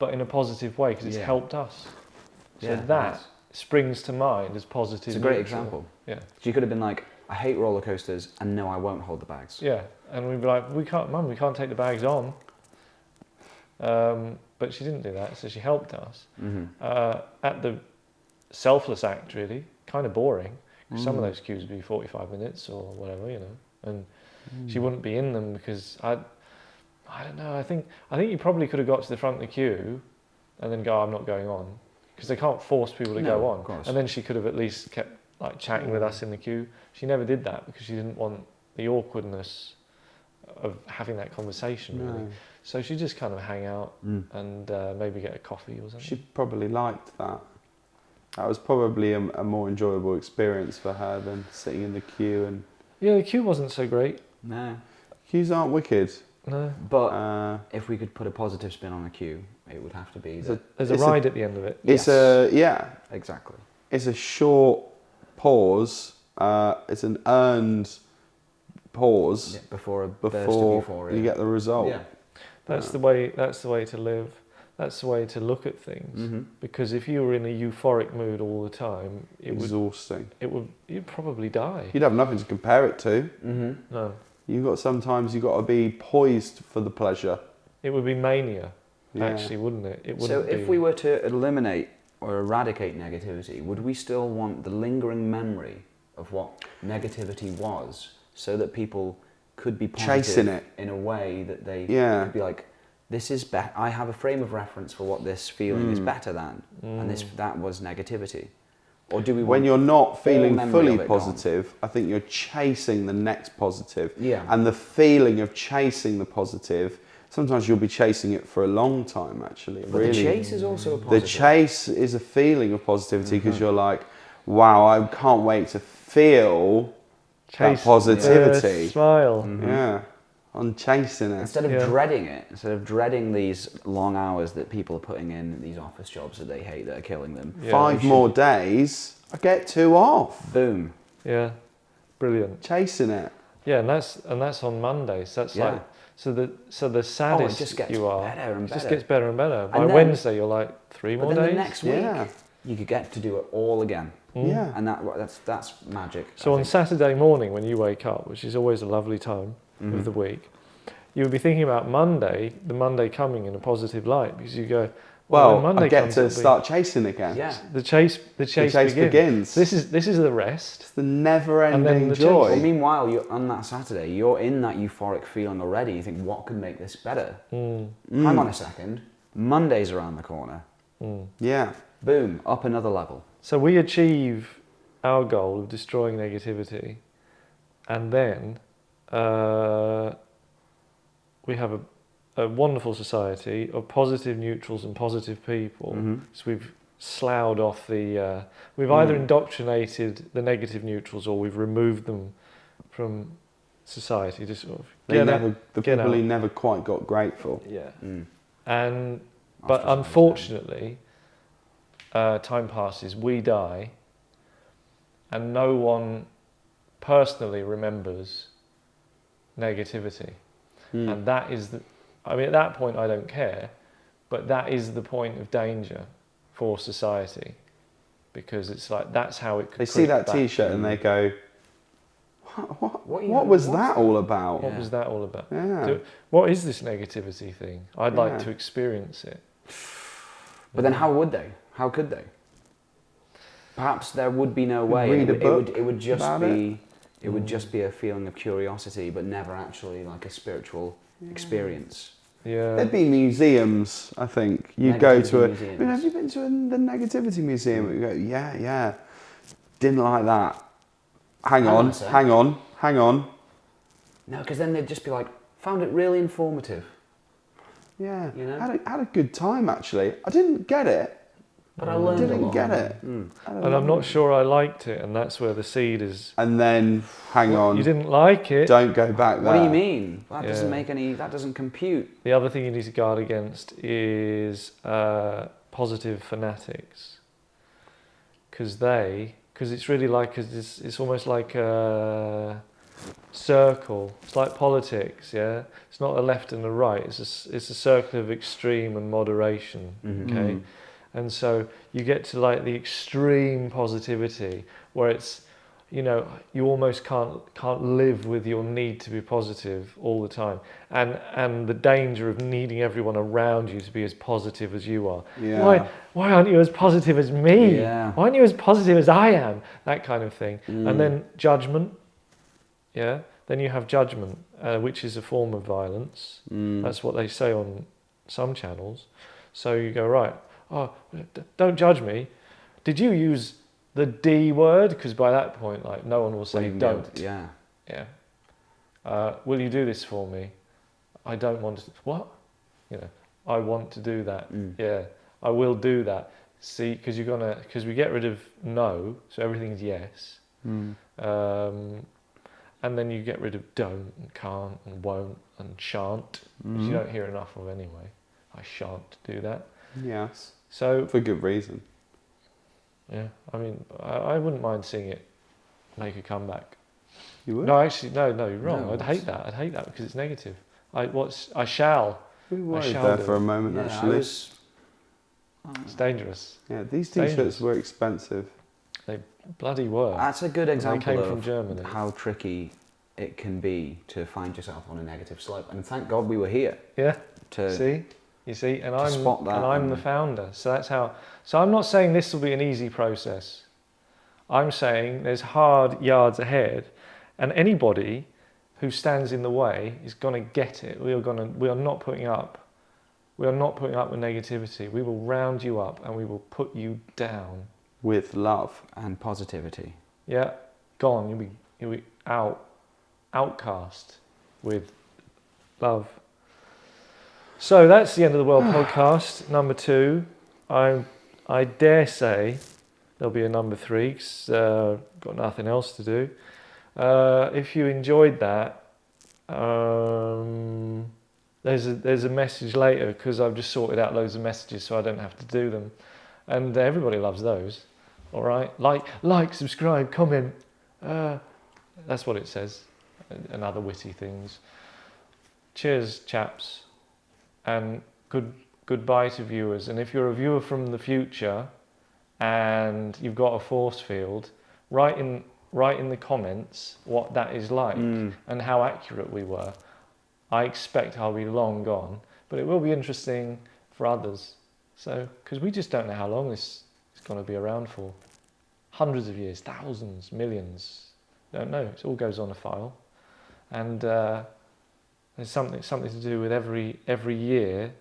but in a positive way, because it's helped us. So that springs to mind as positive. It's a great neutral. example. Yeah. She could have been like, I hate roller coasters, and no, I won't hold the bags. Yeah, and we'd be like, Mum, we can't take the bags on. But she didn't do that, so she helped us. At the selfless act, really, kind of boring. Some of those queues would be 45 minutes or whatever, and she wouldn't be in them because I don't know. I think you probably could have got to the front of the queue, and then go, I'm not going on, because they can't force people to go on. Of course. And then she could have at least kept like chatting with us in the queue. She never did that because she didn't want the awkwardness of having that conversation, really. So she just kind of hang out and maybe get a coffee or something. She probably liked that. That was probably a more enjoyable experience for her than sitting in the queue. And Yeah, the queue wasn't so great. No. queues aren't wicked. No. But if we could put a positive spin on a queue, it would have to be that. There's a It's ride at the end of it. It's Exactly. It's a short pause. It's an earned pause Yeah, before a burst of before euphoria. you get the result. Yeah. That's the way to live. That's the way to look at things. Because if you were in a euphoric mood all the time, Exhausting. you'd probably die. You'd have nothing to compare it to. No. Sometimes you've got to be poised for the pleasure. It would be mania, Yeah. actually, wouldn't it? It So wouldn't if we were to eliminate or eradicate negativity, would we still want the lingering memory of what negativity was, so that people could be positive Chasing it in a way that they Yeah. could be like, this is I have a frame of reference for what this feeling is better than, and that was negativity. Or do we want when you're not feeling memory fully of it gone? positive, I think you're chasing the next positive. Yeah. And the feeling of chasing the positive, sometimes you'll be chasing it for a long time, actually. But really. the chase is also a The positive. chase is a feeling of positivity because you're like, wow, I can't wait to feel that positivity. Smile. Yeah. I'm chasing it. Instead of dreading it, instead of dreading these long hours that people are putting in these office jobs that they hate, that are killing them. Yeah. 5 more days, I get 2 off. Boom. Yeah. Brilliant. Chasing it. Yeah, and that's on Mondays. That's Yeah. like so the saddest just gets you are. better and It just better. gets better and better. By then- Wednesday, you're like 3 But more then days. the next week, Yeah. you could get to do it all again. Yeah. And that's magic. So I on think. Saturday morning when you wake up, which is always a lovely time of the week, you would be thinking about Monday, the Monday coming in a positive light, because you go, Well, when Monday I get comes, to it'll be- start chasing again. Yeah. The chase begins. This is the rest. It's the And never-ending then the joy. Well, meanwhile, you're on that Saturday, you're in that euphoric feeling already. You think, what could make this better? Hang on a second. Monday's around the corner. Yeah. Boom, up another level. So we achieve our goal of destroying negativity, and then we have a wonderful society of positive neutrals and positive people. So we've sloughed off we've either indoctrinated the negative neutrals or we've removed them from society. Just sort of The get people out. who never quite got grateful. Yeah. And But Ostracised, unfortunately, time passes, we die, and no one personally remembers negativity. And that is I mean, at that point I don't care, but that is the point of danger for society, because it's like, that's how it could They see creep that back. T-shirt and they go, What what was that all about? What was that all about? Yeah. What is this negativity thing? I'd like Yeah. to experience it. But then how would they? How could they? Perhaps there would be no way. Read a book It would just about be it would just be a feeling of curiosity, but never actually like a spiritual experience. Yeah. There'd be museums, I think. You go to Negativity museums. have you been to the Negativity Museum? You go, yeah. Didn't like that. Hang Hang on on, a sec. hang on. No, because then they'd just be like, found it really informative. Yeah, You know? had a good time actually. I didn't get it. But I learned a Didn't lot. get it. And I'm not sure I liked it, and that's where the seed is. And then, hang on. You didn't like it. Don't go back there. What do you mean? That doesn't Yeah. make any. That doesn't compute. The other thing you need to guard against is positive fanatics, because it's really like it's almost like a circle. It's like politics, yeah. It's not a left and a right. It's a circle of extreme and moderation. Okay, and so you get to like the extreme positivity where it's, you know, you almost can't live with your need to be positive all the time, and the danger of needing everyone around you to be as positive as you are. Yeah. Why aren't you as positive as me? Yeah. Why aren't you as positive as I am? That kind of thing. And then judgment. Yeah. Then you have judgment, which is a form of violence. That's what they say on some channels. So you go, right, oh, don't judge me. Did you use the D word? Because by that point, like, no one will say don't. Yeah. Yeah. Will you do this for me? I don't want to. What? You know, I want to do that. Yeah, I will do that. See, because we get rid of no, so everything's yes. And then you get rid of don't and can't and won't and shan't, which you don't hear enough of anyway. I shan't do that. Yes. So For good reason. yeah, I mean, I wouldn't mind seeing it make a comeback. You would? No, actually, no, you're wrong. No, I'd hate that. I'd hate that because it's negative. I shall. We were shall there do for it. a moment Yeah, actually. It's dangerous. Yeah, these dangerous. T-shirts were expensive. They bloody were. That's a good They example came of from Germany. how tricky it can be to find yourself on a negative slope. And thank God we were here Yeah. to. See, you see, and I'm spot that and I'm and- the founder. So that's how. So I'm not saying this will be an easy process. I'm saying there's hard yards ahead, and anybody who stands in the way is going to get it. We are not putting up. We are not putting up with negativity. We will round you up and we will put you down. With love. And positivity. Yeah, gone. You'll be outcast with love. So that's the End of the World podcast, number 2. I dare say there'll be a number 3 because got nothing else to do. If you enjoyed that, there's a message later because I've just sorted out loads of messages so I don't have to do them, and everybody loves those. All right, like, subscribe, comment. That's what it says, and other witty things. Cheers, chaps, and goodbye to viewers. And if you're a viewer from the future and you've got a force field, write in the comments what that is like and how accurate we were. I expect I'll be long gone, but it will be interesting for others. So, because we just don't know how long this is going to be around for. Hundreds of years, thousands, millions. Don't know. It all goes on a file, and there's something to do with every year.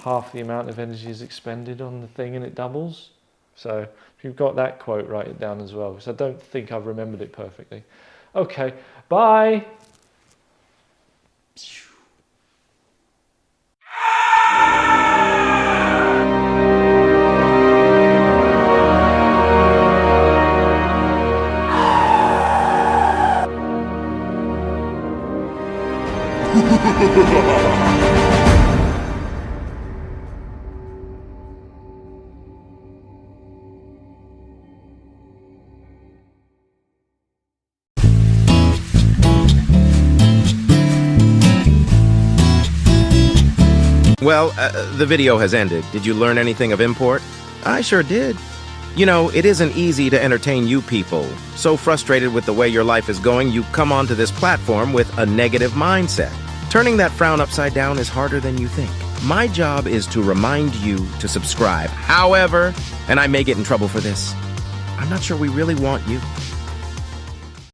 Half the amount of energy is expended on the thing, and it doubles. So if you've got that quote, write it down as well, because I don't think I've remembered it perfectly. Okay, bye. Well, the video has ended. Did you learn anything of import? I sure did. You know, it isn't easy to entertain you people. So frustrated with the way your life is going, you come onto this platform with a negative mindset. Turning that frown upside down is harder than you think. My job is to remind you to subscribe. However, and I may get in trouble for this, I'm not sure we really want you.